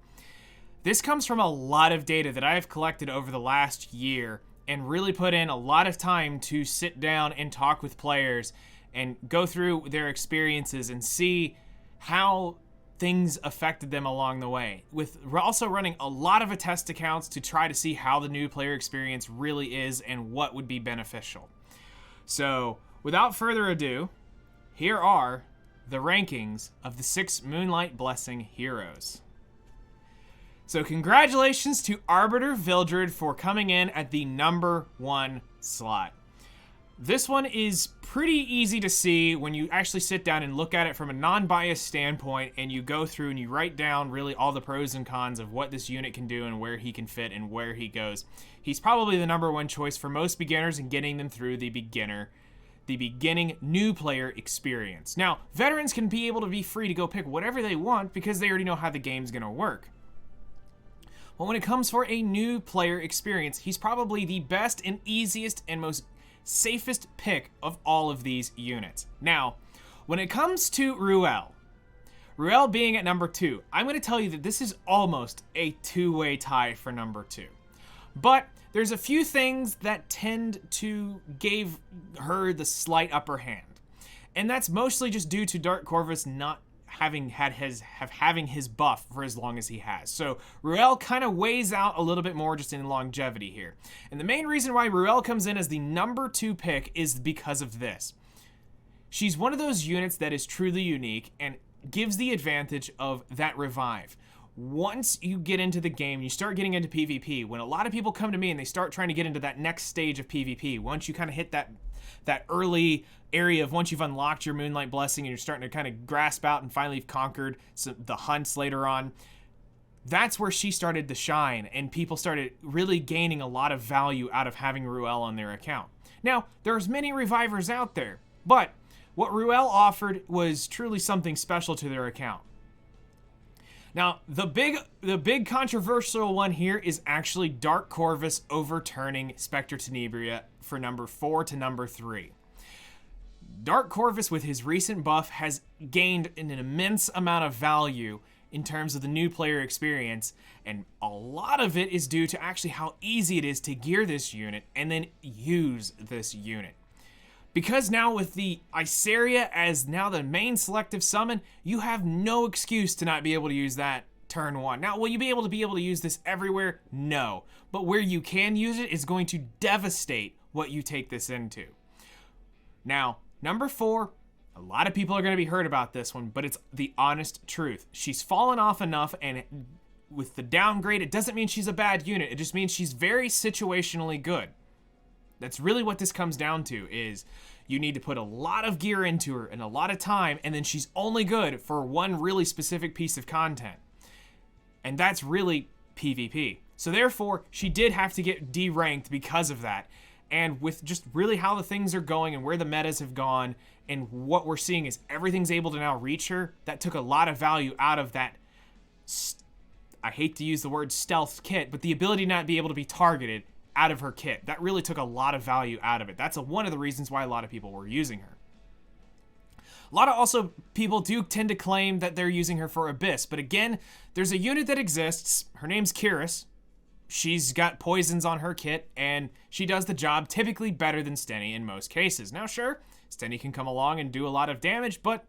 This comes from a lot of data that I have collected over the last year and really put in a lot of time to sit down and talk with players and go through their experiences and see how things affected them along the way. With also running a lot of test accounts to try to see how the new player experience really is and what would be beneficial. So, without further ado, here are the rankings of the 6 Moonlight Blessing heroes. So congratulations to Arbiter Vildred for coming in at the number 1 slot. This one is pretty easy to see when you actually sit down and look at it from a non-biased standpoint and you go through and you write down really all the pros and cons of what this unit can do and where he can fit and where he goes. He's probably the number 1 choice for most beginners in getting them through the beginning new player experience. Now, veterans can be able to be free to go pick whatever they want because they already know how the game's going to work. But when it comes for a new player experience, he's probably the best and easiest and most safest pick of all of these units. Now, when it comes to Ruele being at number 2, I'm going to tell you that this is almost a two-way tie for number 2. But there's a few things that tend to give her the slight upper hand. And that's mostly just due to Dark Corvus not having his buff for as long as he has. So Ruele kind of weighs out a little bit more just in longevity here. And the main reason why Ruele comes in as the number 2 pick is because of this. She's one of those units that is truly unique and gives the advantage of that revive. Once you get into the game, you start getting into PvP, when a lot of people come to me and they start trying to get into that next stage of PvP, once you kind of hit that early area of once you've unlocked your Moonlight Blessing and you're starting to kind of grasp out and finally you've conquered the hunts later on, that's where she started to shine and people started really gaining a lot of value out of having Ruele on their account. Now, there's many revivers out there, but what Ruele offered was truly something special to their account. Now, the big controversial one here is actually Dark Corvus overturning Specter Tenebria for number 4 to number 3. Dark Corvus, with his recent buff, has gained an immense amount of value in terms of the new player experience, and a lot of it is due to actually how easy it is to gear this unit and then use this unit. Because now with the Iseria as now the main selective summon, you have no excuse to not be able to use that turn 1. Now, will you be able to use this everywhere? No. But where you can use it is going to devastate what you take this into. Now, number 4, a lot of people are going to be hurt about this one, but it's the honest truth. She's fallen off enough, and with the downgrade, it doesn't mean she's a bad unit. It just means she's very situationally good. That's really what this comes down to, is you need to put a lot of gear into her and a lot of time, and then she's only good for one really specific piece of content. And that's really PvP. So therefore, she did have to get D-ranked because of that. And with just really how the things are going and where the metas have gone, and what we're seeing is everything's able to now reach her, that took a lot of value out of that, I hate to use the word stealth kit, but the ability to not be able to be targeted out of her kit. That really took a lot of value out of it. That's one of the reasons why a lot of people were using her. A lot of also people do tend to claim that they're using her for Abyss, but again, there's a unit that exists. Her name's Kise. She's got poisons on her kit, and she does the job typically better than Stenny in most cases. Now, sure, Stenny can come along and do a lot of damage, but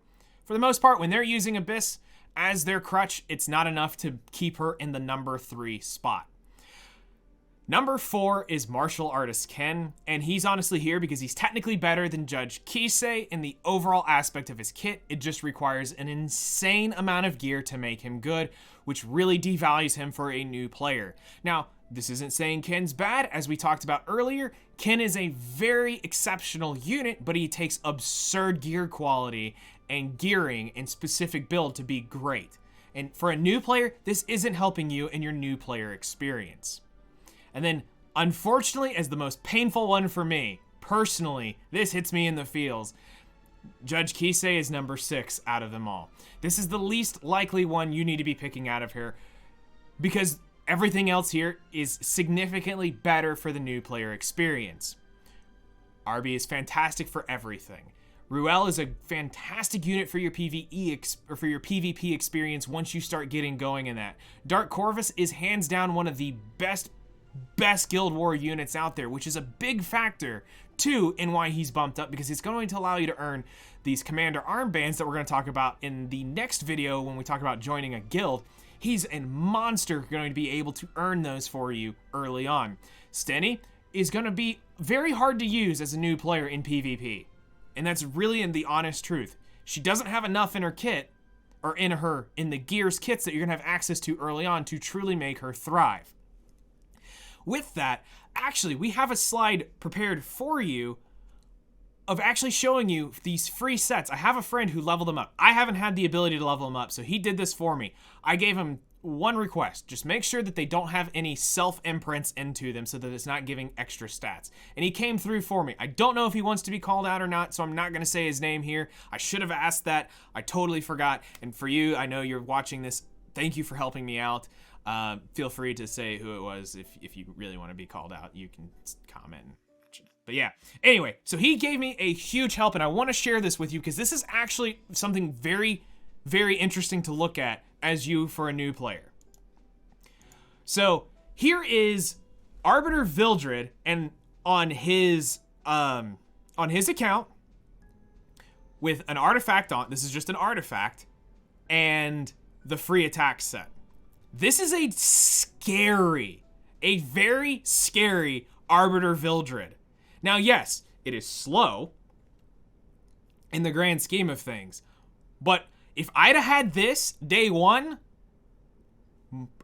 for the most part, when they're using Abyss as their crutch, it's not enough to keep her in the number 3 spot. Number 4 is Martial Artist Ken, and he's honestly here because he's technically better than Judge Kise in the overall aspect of his kit. It just requires an insane amount of gear to make him good, which really devalues him for a new player. Now, this isn't saying Ken's bad. As we talked about earlier, Ken is a very exceptional unit, but he takes absurd gear quality and gearing and specific build to be great. And for a new player, this isn't helping you in your new player experience. And then, unfortunately, as the most painful one for me, personally, this hits me in the feels. Judge Kise is number 6 out of them all. This is the least likely one you need to be picking out of here, because everything else here is significantly better for the new player experience. Arby is fantastic for everything. Ruele is a fantastic unit for your PvE or for your PvP experience once you start getting going in that. Dark Corvus is hands down one of the best Guild War units out there, which is a big factor too in why he's bumped up, because it's going to allow you to earn these commander armbands that we're going to talk about in the next video when we talk about joining a guild. He's a monster going to be able to earn those for you early on. Stenny is going to be very hard to use as a new player in PvP, and that's really in the honest truth. She doesn't have enough in her kit, or in the gears kits that you're going to have access to early on to truly make her thrive. With that, actually, we have a slide prepared for you of actually showing you these free sets. I have a friend who leveled them up. I haven't had the ability to level them up, so he did this for me. I gave him one request. Just make sure that they don't have any self-imprints into them so that it's not giving extra stats. And he came through for me. I don't know if he wants to be called out or not, so I'm not going to say his name here. I should have asked that. I totally forgot. And for you, I know you're watching this. Thank you for helping me out. Feel free to say who it was if you really want to be called out. You can comment. But yeah, anyway, so he gave me a huge help, and I want to share this with you because this is actually something very, very interesting to look at as you for a new player. So here is Arbiter Vildred, and on his account with an artifact on. This is just an artifact and the free attack set. This is a very scary Arbiter Vildred. Now, yes, it is slow in the grand scheme of things, but if I'd have had this day one,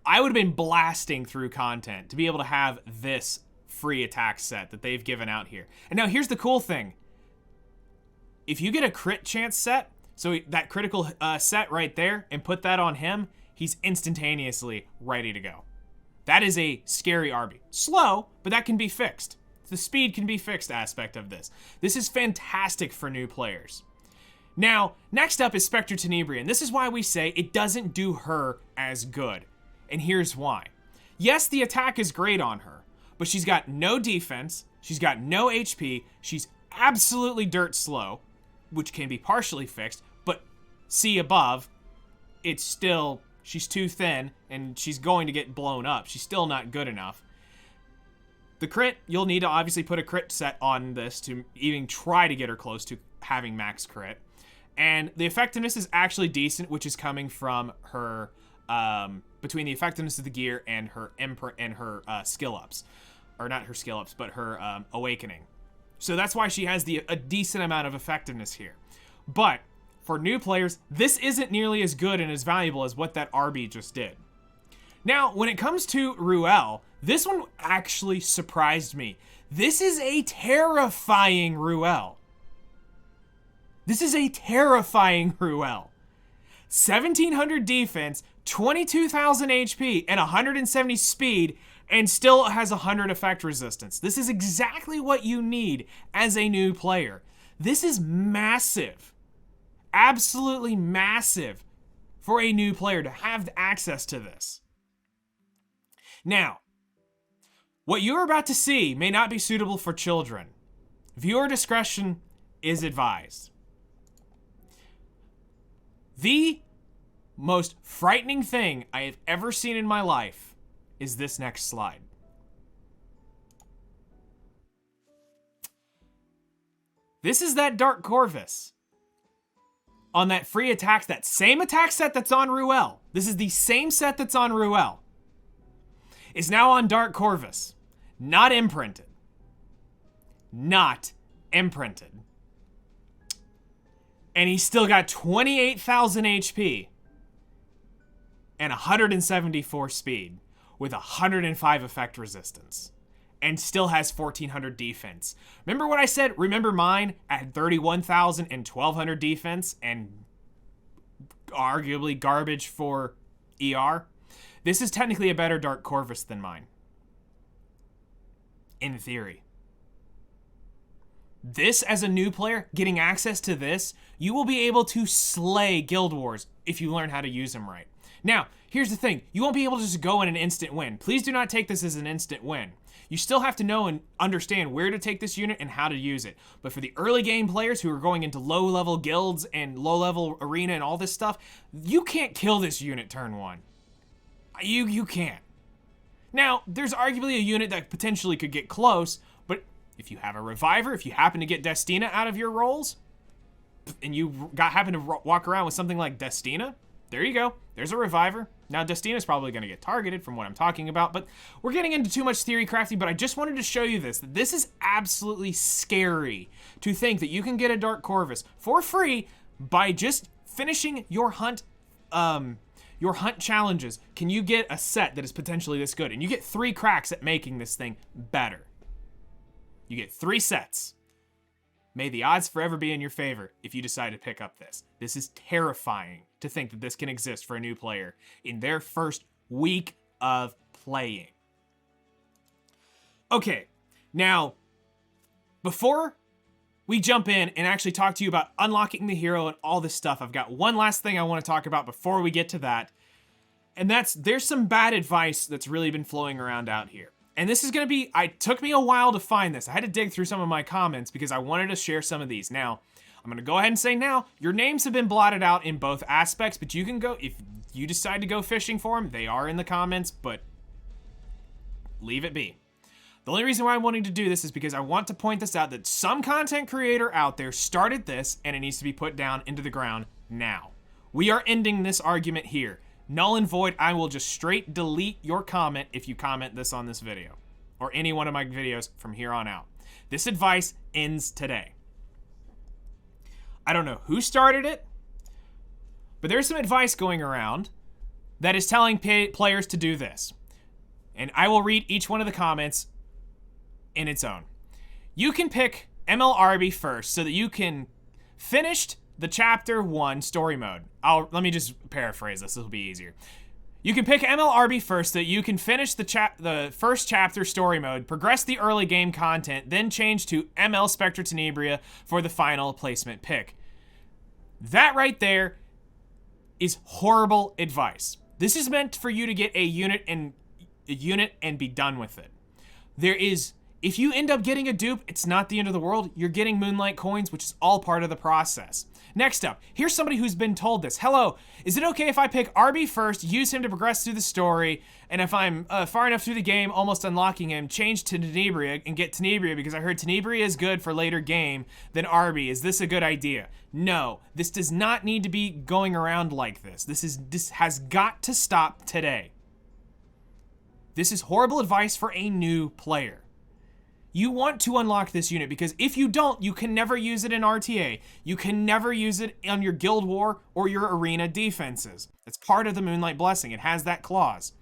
I would have been blasting through content to be able to have this free attack set that they've given out here. And now here's the cool thing. If you get a crit chance set, so that critical set right there, and put that on him, he's instantaneously ready to go. That is a scary Arby. Slow, but that can be fixed. The speed can be fixed aspect of this. This is fantastic for new players. Now, next up is Specter Tenebria, and this is why we say it doesn't do her as good. And here's why. Yes, the attack is great on her, but she's got no defense, she's got no HP, she's absolutely dirt slow, which can be partially fixed, but see above, it's still She's too thin, and she's going to get blown up. She's still not good enough. The crit, you'll need to obviously put a crit set on this to even try to get her close to having max crit. And the effectiveness is actually decent, which is coming from her, between the effectiveness of the gear and her skill ups. Or not her skill ups, but her awakening. So that's why she has a decent amount of effectiveness here. But for new players, this isn't nearly as good and as valuable as what that RB just did. Now, when it comes to Ruele, this one actually surprised me. This is a terrifying Ruele. This is a terrifying Ruele. 1,700 defense, 22,000 HP, and 170 speed, and still has 100 effect resistance. This is exactly what you need as a new player. This is massive. Absolutely massive for a new player to have access to this. Now, what you're about to see may not be suitable for children. Viewer discretion is advised. The most frightening thing I have ever seen in my life is this next slide. This is that Dark Corvus on that free attack, that same attack set that's on Ruele. This is the same set that's on Ruele. Is now on Dark Corvus. Not imprinted. Not imprinted. And he's still got 28,000 HP and 174 speed with 105 effect resistance and still has 1,400 defense. Remember what I said? Remember mine at 31,000 and 1,200 defense and arguably garbage for ER? This is technically a better Dark Corvus than mine. In theory. This, as a new player, getting access to this, you will be able to slay Guild Wars if you learn how to use them right. Now, here's the thing. You won't be able to just go in an instant win. Please do not take this as an instant win. You still have to know and understand where to take this unit and how to use it. But for the early game players who are going into low-level guilds and low-level arena and all this stuff, you can't kill this unit turn one. You can't. Now, there's arguably a unit that potentially could get close, but if you have a Reviver, if you happen to get Destina out of your rolls, and you happen to walk around with something like Destina, there you go. There's a Reviver. Now, Destina's probably going to get targeted from what I'm talking about, but we're getting into too much theory crafting, but I just wanted to show you this. That this is absolutely scary to think that you can get a Dark Corvus for free by just finishing your hunt challenges. Can you get a set that is potentially this good? And you get 3 cracks at making this thing better. You get 3 sets. May the odds forever be in your favor if you decide to pick up this. This is terrifying to think that this can exist for a new player in their first week of playing. Okay, now, before we jump in and actually talk to you about unlocking the hero and all this stuff, I've got one last thing I want to talk about before we get to that. And there's some bad advice that's really been flowing around out here. And this is going to be, it took me a while to find this. I had to dig through some of my comments because I wanted to share some of these. Now, I'm going to go ahead and say now, your names have been blotted out in both aspects, but you can go, if you decide to go fishing for them, they are in the comments, but leave it be. The only reason why I'm wanting to do this is because I want to point this out, that some content creator out there started this and it needs to be put down into the ground now. We are ending this argument here. Null and void, I will just straight delete your comment if you comment this on this video or any one of my videos from here on out. This advice ends today. I don't know who started it, but there's some advice going around that is telling players to do this. And I will read each one of the comments in its own. You can pick MLRB first so that you can finish the chapter 1 story mode. Let me just paraphrase this will be easier. You can pick MLRB first so that you can finish the first chapter story mode, progress the early game content, then change to ML Specter Tenebria for the final placement pick. That right there is horrible advice. This is meant for you to get a unit and be done with it. There is If you end up getting a dupe, it's not the end of the world. You're getting Moonlight coins, which is all part of the process. Next up, here's somebody who's been told this. Hello, is it okay if I pick Arby first, use him to progress through the story, and if I'm far enough through the game, almost unlocking him, change to Tenebria and get Tenebria because I heard Tenebria is good for later game than Arby. Is this a good idea? No, this does not need to be going around like this. This has got to stop today. This is horrible advice for a new player. You want to unlock this unit because if you don't, you can never use it in RTA. You can never use it on your Guild War or your arena defenses. It's part of the Moonlight Blessing. It has that clause.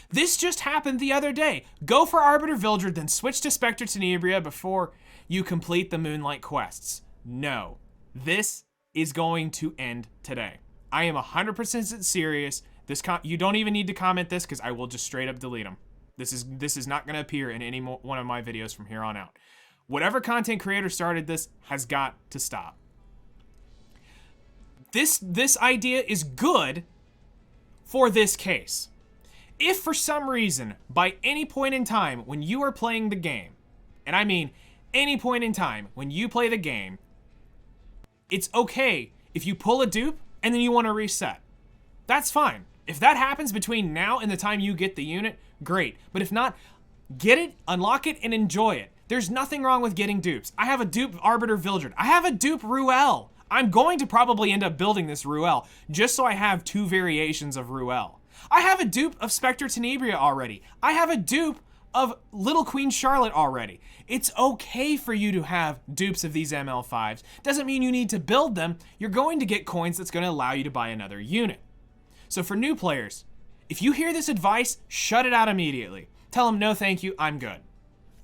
This just happened the other day. Go for Arbiter Vildred, then switch to Specter Tenebria before you complete the Moonlight quests. No, this is going to end today. I am 100% serious. You don't even need to comment this because I will just straight up delete them. This is not going to appear in any one of my videos from here on out. Whatever content creator started this has got to stop. This idea is good for this case. If for some reason, by any point in time when you are playing the game, and I mean any point in time when you play the game, it's okay if you pull a dupe and then you want to reset. That's fine. If that happens between now and the time you get the unit, great. But if not, get it, unlock it, and enjoy it. There's nothing wrong with getting dupes. I have a dupe Arbiter Vildred. I have a dupe Ruele. I'm going to probably end up building this Ruele just so I have 2 variations of Ruele. I have a dupe of Specter Tenebria already. I have a dupe of Little Queen Charlotte already. It's okay for you to have dupes of these ML5s. Doesn't mean you need to build them. You're going to get coins that's going to allow you to buy another unit. So for new players, if you hear this advice, shut it out immediately. Tell them, no thank you, I'm good.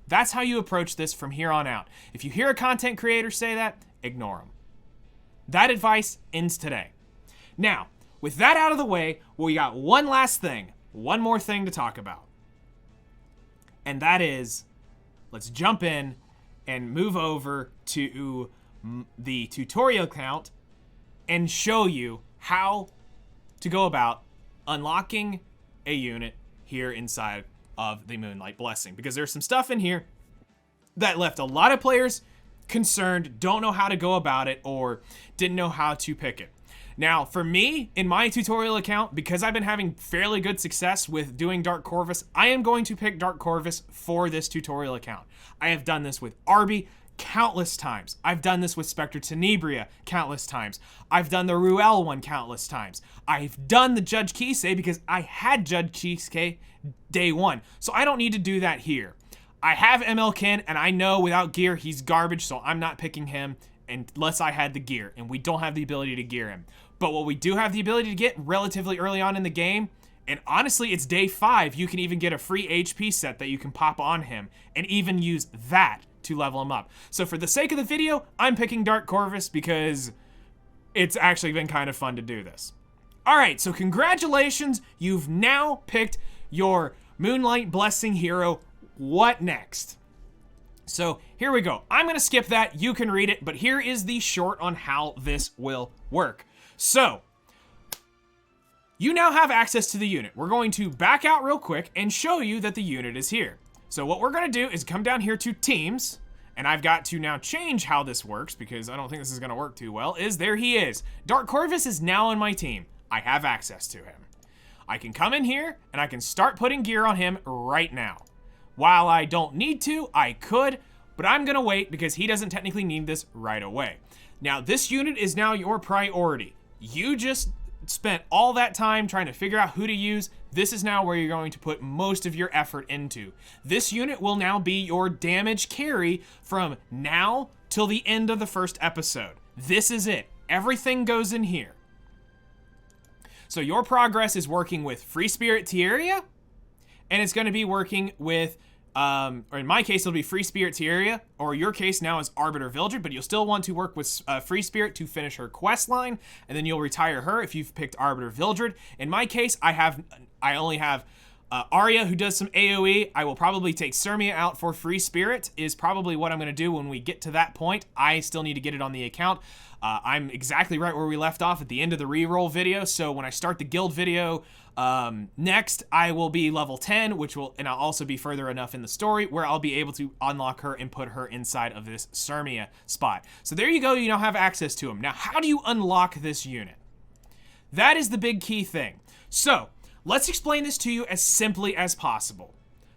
That's how you approach this from here on out. If you hear a content creator say that, ignore them. That advice ends today. Now, with that out of the way, we got one last thing, one more thing to talk about. And that is, let's jump in and move over to the tutorial account and show you how to go about unlocking a unit here inside of the Moonlight Blessing. Because there's some stuff in here that left a lot of players concerned, don't know how to go about it, or didn't know how to pick it. Now, for me, in my tutorial account, because I've been having fairly good success with doing Dark Corvus, I am going to pick Dark Corvus for this tutorial account. I have done this with Arby countless times. I've done this with Specter Tenebria countless times. I've done the Ruele one countless times. I've done the Judge Kise because I had Judge Kise day one. So I don't need to do that here. I have ML Ken, and I know without gear he's garbage, so I'm not picking him unless I had the gear, and we don't have the ability to gear him. But what we do have the ability to get relatively early on in the game, and honestly it's day 5, you can even get a free HP set that you can pop on him and even use that to level him up. So for the sake of the video, I'm picking Dark Corvus because it's actually been kind of fun to do this. Alright, so congratulations, you've now picked your Moonlight Blessing hero. What next? So here we go. I'm gonna skip that, you can read it, but here is the short on how this will work. So, you now have access to the unit. We're going to back out real quick and show you that the unit is here. So what we're gonna do is come down here to teams, and I've got to now change how this works because I don't think this is gonna work too well, there he is. Dark Corvus is now on my team. I have access to him. I can come in here and I can start putting gear on him right now. While I don't need to, I could, but I'm gonna wait because he doesn't technically need this right away. Now this unit is now your priority. You just spent all that time trying to figure out who to use. This is now where you're going to put most of your effort into. This unit will now be your damage carry from now till the end of the first episode. This is it. Everything goes in here. So your progress is working with Free Spirit Tieria, and it's going to be working with, or in my case, it'll be Free Spirit Tieria, or your case now is Arbiter Vildred, but you'll still want to work with Free Spirit to finish her quest line, and then you'll retire her if you've picked Arbiter Vildred. In my case, I only have Arya, who does some AoE, I will probably take Sirmia out for Free Spirit, is probably what I'm going to do when we get to that point. I still need to get it on the account. I'm exactly right where we left off at the end of the reroll video, so when I start the guild video next, I will be level 10, and I'll also be further enough in the story where I'll be able to unlock her and put her inside of this Sirmia spot. So there you go, you now have access to him. Now, how do you unlock this unit? That is the big key thing. So, let's explain this to you as simply as possible.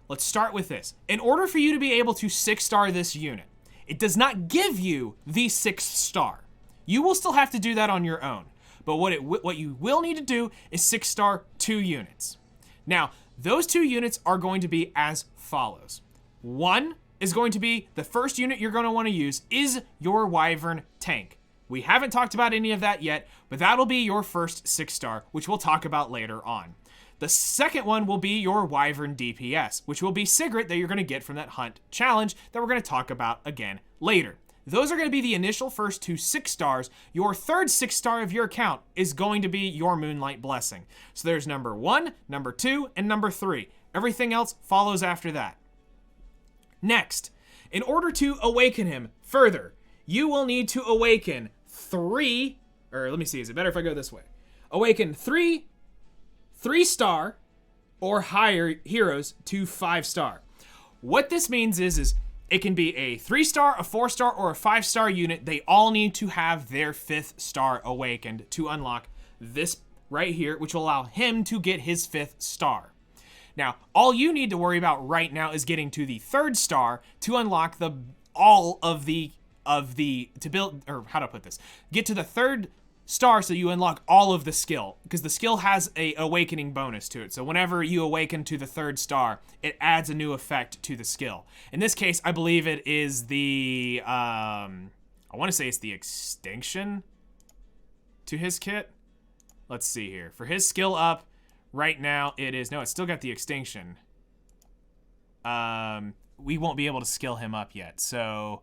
Let's start with this. In order for you to be able to 6-star this unit, it does not give you the 6th star. You will still have to do that on your own. But what you will need to do is 6-star 2 units. Now, those 2 units are going to be as follows. One is going to be, the first unit you're going to want to use is your Wyvern tank. We haven't talked about any of that yet, but that'll be your first 6-star, which we'll talk about later on. The second one will be your Wyvern DPS, which will be Sigrid that you're going to get from that hunt challenge that we're going to talk about again later. Those are going to be the initial first 2 6-stars. Your third 6-star of your account is going to be your Moonlight Blessing. So there's number 1, number 2, and number 3. Everything else follows after that. Next, in order to awaken him further, you will need to awaken 3, or let me see, is it better if I go this way? Awaken 3-star or higher heroes to 5-star. What this means is it can be a 3-star, a 4-star, or a 5-star unit. They all need to have their 5th star awakened to unlock this right here, which will allow him to get his 5th star. Now, all you need to worry about right now is getting to the 3rd star to unlock get to the 3rd star so you unlock all of the skill, because the skill has a awakening bonus to it. So whenever you awaken to the 3rd star, it adds a new effect to the skill. In this case, I believe it is the, I want to say it's the extinction to his kit. Let's see here. For his skill up, right now it is, no, it's still got the extinction. We won't be able to skill him up yet, so...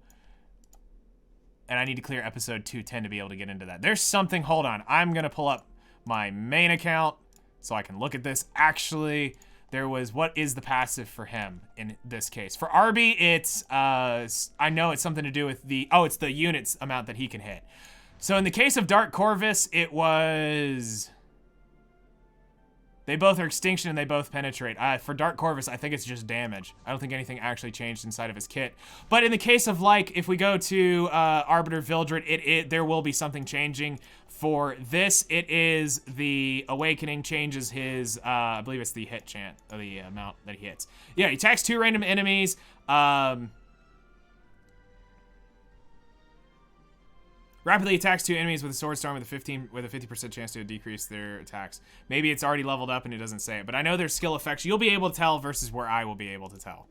And I need to clear episode 210 to be able to get into that. There's something, hold on. I'm gonna pull up my main account so I can look at this. Actually, there was, what is the passive for him in this case? For Arby, it's, I know it's something to do with the, oh, it's the units amount that he can hit. So in the case of Dark Corvus, it was... They both are extinction and they both penetrate. For Dark Corvus, I think it's just damage. I don't think anything actually changed inside of his kit. But in the case of, like, if we go to Arbiter Vildred, there will be something changing. For this, it is the Awakening changes his, I believe it's the hit chant, or the amount that he hits. Yeah, he attacks 2 random enemies. Rapidly attacks 2 enemies with a sword storm with a 50% chance to decrease their attacks. Maybe it's already leveled up and it doesn't say it, but I know there's skill effects you'll be able to tell versus where I will be able to tell.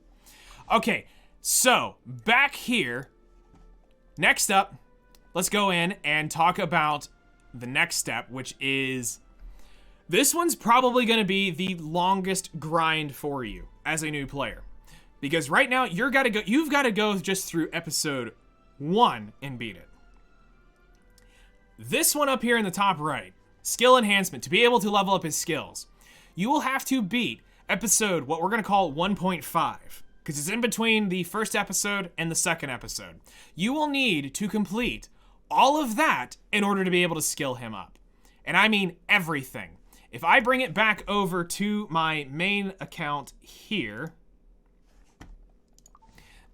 Okay, so back here, next up, let's go in and talk about the next step, which is, this one's probably going to be the longest grind for you as a new player. Because right now, you've got to go just through episode 1 and beat it. This one up here in the top right, skill enhancement, to be able to level up his skills, you will have to beat episode, what we're going to call 1.5, because it's in between the first episode and the second episode. You will need to complete all of that in order to be able to skill him up. And I mean everything. If I bring it back over to my main account here,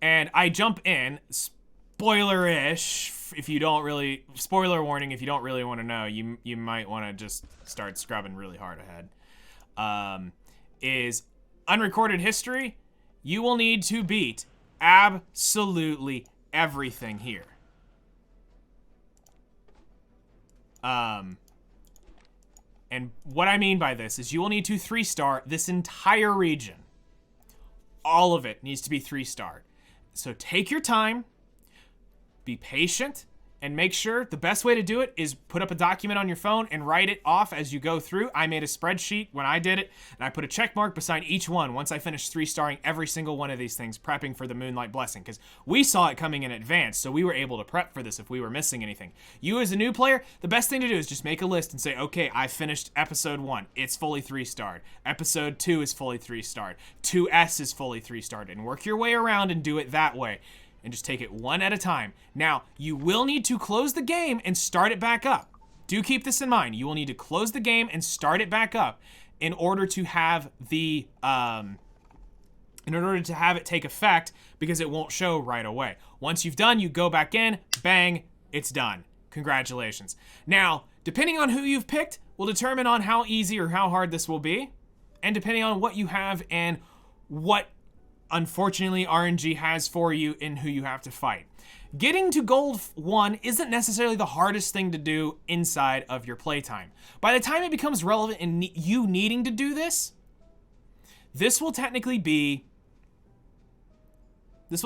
and I jump in, spoiler-ish, if you don't really, spoiler warning, if you don't really want to know, you might want to just start scrubbing really hard ahead, is unrecorded history. You will need to beat absolutely everything here. And what I mean by this is you will need to 3-star this entire region. All of it needs to be 3-starred. So take your time. Be patient. and make sure the best way to do it is put up a document on your phone and write it off as you go through. I made a spreadsheet when I did it, and I put a check mark beside each one once I finished 3-starring every single one of these things, prepping for the Moonlight Blessing, because we saw it coming in advance, so we were able to prep for this if we were missing anything. You as a new player, the best thing to do is just make a list and say, okay, I finished episode 1. It's fully 3-starred. Episode 2 is fully 3-starred. 2S is fully 3-starred, and work your way around and do it that way. And just take it one at a time. Now, you will need to close the game and start it back up. Do keep this in mind. You will need to close the game and start it back up in order to have the it take effect, because it won't show right away. Once you've done, you go back in, bang, it's done. Congratulations. Now, depending on who you've picked will determine on how easy or how hard this will be, and depending on what you have and what unfortunately RNG has for you in who you have to fight. Getting to gold 1 isn't necessarily the hardest thing to do inside of your playtime. By the time it becomes relevant in you needing to do this, this will technically be the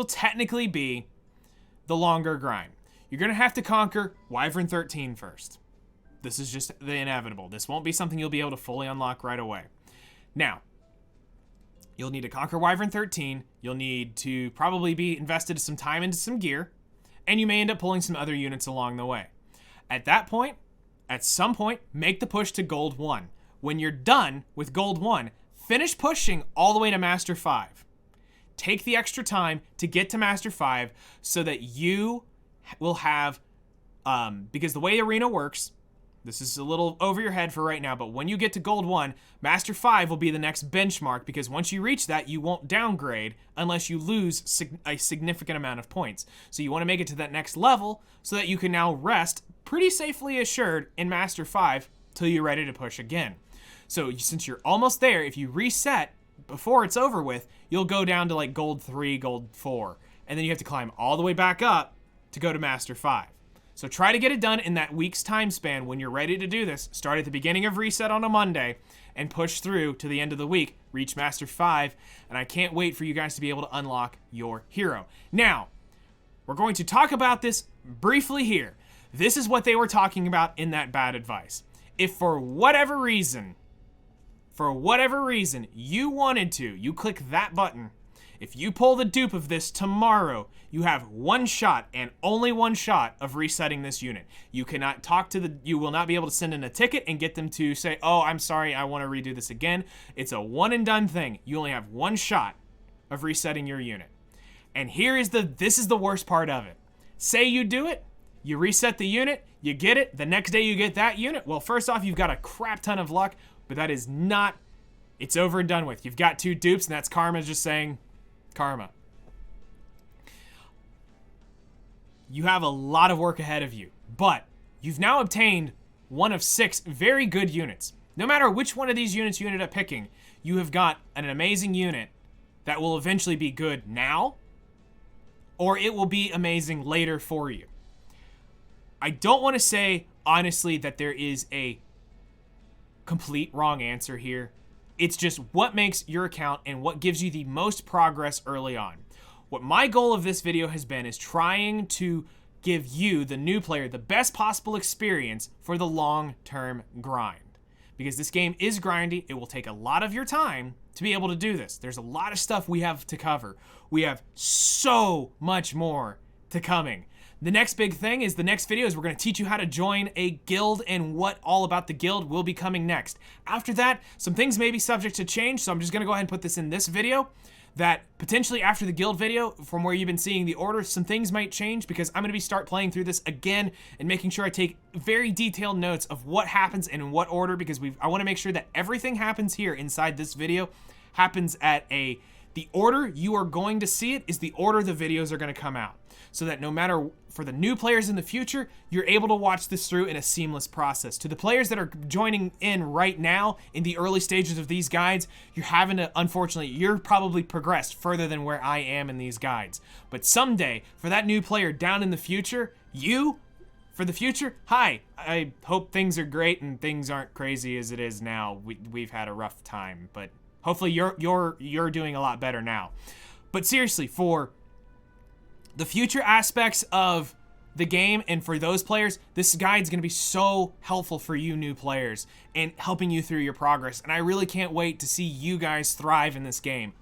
longer grind. You're gonna have to conquer Wyvern 13 first. This is just the inevitable. This won't be something you'll be able to fully unlock right away. Now, you'll need to conquer Wyvern 13, you'll need to probably be invested some time into some gear, and you may end up pulling some other units along the way. At that point, at some point, make the push to Gold 1. When you're done with Gold 1, finish pushing all the way to Master 5. Take the extra time to get to Master 5 so that you will have, because the way Arena works, this is a little over your head for right now, but when you get to Gold 1, Master 5 will be the next benchmark, because once you reach that, you won't downgrade unless you lose a significant amount of points. So you want to make it to that next level so that you can now rest pretty safely assured in Master 5 till you're ready to push again. So since you're almost there, if you reset before it's over with, you'll go down to like Gold 3, Gold 4, and then you have to climb all the way back up to go to Master 5. So try to get it done in that week's time span. When you're ready to do this, start at the beginning of reset on a Monday and push through to the end of the week, reach Master 5, and I can't wait for you guys to be able to unlock your hero. Now, we're going to talk about this briefly here. This is what they were talking about in that bad advice. If for whatever reason you wanted to, you click that button. If you pull the dupe of this tomorrow, you have one shot and only one shot of resetting this unit. You cannot you will not be able to send in a ticket and get them to say, oh, I'm sorry, I want to redo this again. It's a one and done thing. You only have one shot of resetting your unit. And this is the worst part of it. Say you do it, you reset the unit, you get it, the next day you get that unit. Well, first off, you've got a crap ton of luck, but that is not, it's over and done with. You've got 2 dupes, and that's karma just saying, karma. You have a lot of work ahead of you, but you've now obtained one of 6 very good units. No matter which one of these units you ended up picking, you have got an amazing unit that will eventually be good now, or it will be amazing later for you. I don't want to say, honestly, that there is a complete wrong answer here. It's just what makes your account and what gives you the most progress early on. What my goal of this video has been is trying to give you, the new player, the best possible experience for the long-term grind. Because this game is grindy, it will take a lot of your time to be able to do this. There's a lot of stuff we have to cover. We have so much more to coming. The next big thing is the next video is we're going to teach you how to join a guild and what all about the guild will be coming next. After that, some things may be subject to change, so I'm just going to go ahead and put this in this video. That potentially after the guild video, from where you've been seeing the order, some things might change because I'm going to start playing through this again and making sure I take very detailed notes of what happens and in what order, because I want to make sure that everything happens here inside this video happens at the order you are going to see it is the order the videos are going to come out. So that no matter, for the new players in the future, you're able to watch this through in a seamless process. To the players that are joining in right now in the early stages of these guides, you're having to, unfortunately, you're probably progressed further than where I am in these guides. But someday, for that new player down in the future, for the future, hi, I hope things are great and things aren't crazy as it is now. We've had a rough time, but hopefully you're doing a lot better now. But seriously, for the future aspects of the game, and for those players, this guide's going to be so helpful for you new players and helping you through your progress. And I really can't wait to see you guys thrive in this game.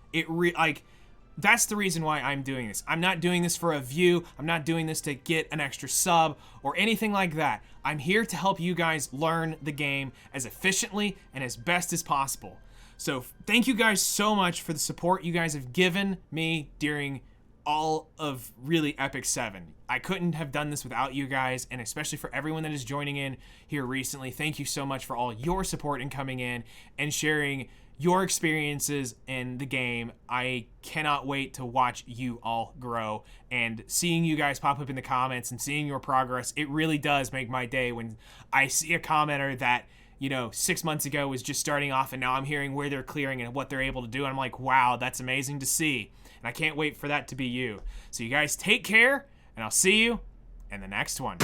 That's the reason why I'm doing this. I'm not doing this for a view. I'm not doing this to get an extra sub or anything like that. I'm here to help you guys learn the game as efficiently and as best as possible. So thank you guys so much for the support you guys have given me during all of really Epic 7. I couldn't have done this without you guys, and especially for everyone that is joining in here recently. Thank you so much for all your support and coming in and sharing your experiences in the game. I cannot wait to watch you all grow, and seeing you guys pop up in the comments and seeing your progress. It really does make my day when I see a commenter that, 6 months ago was just starting off, and now I'm hearing where they're clearing and what they're able to do. And I'm like, wow, that's amazing to see. And I can't wait for that to be you. So you guys take care, and I'll see you in the next one.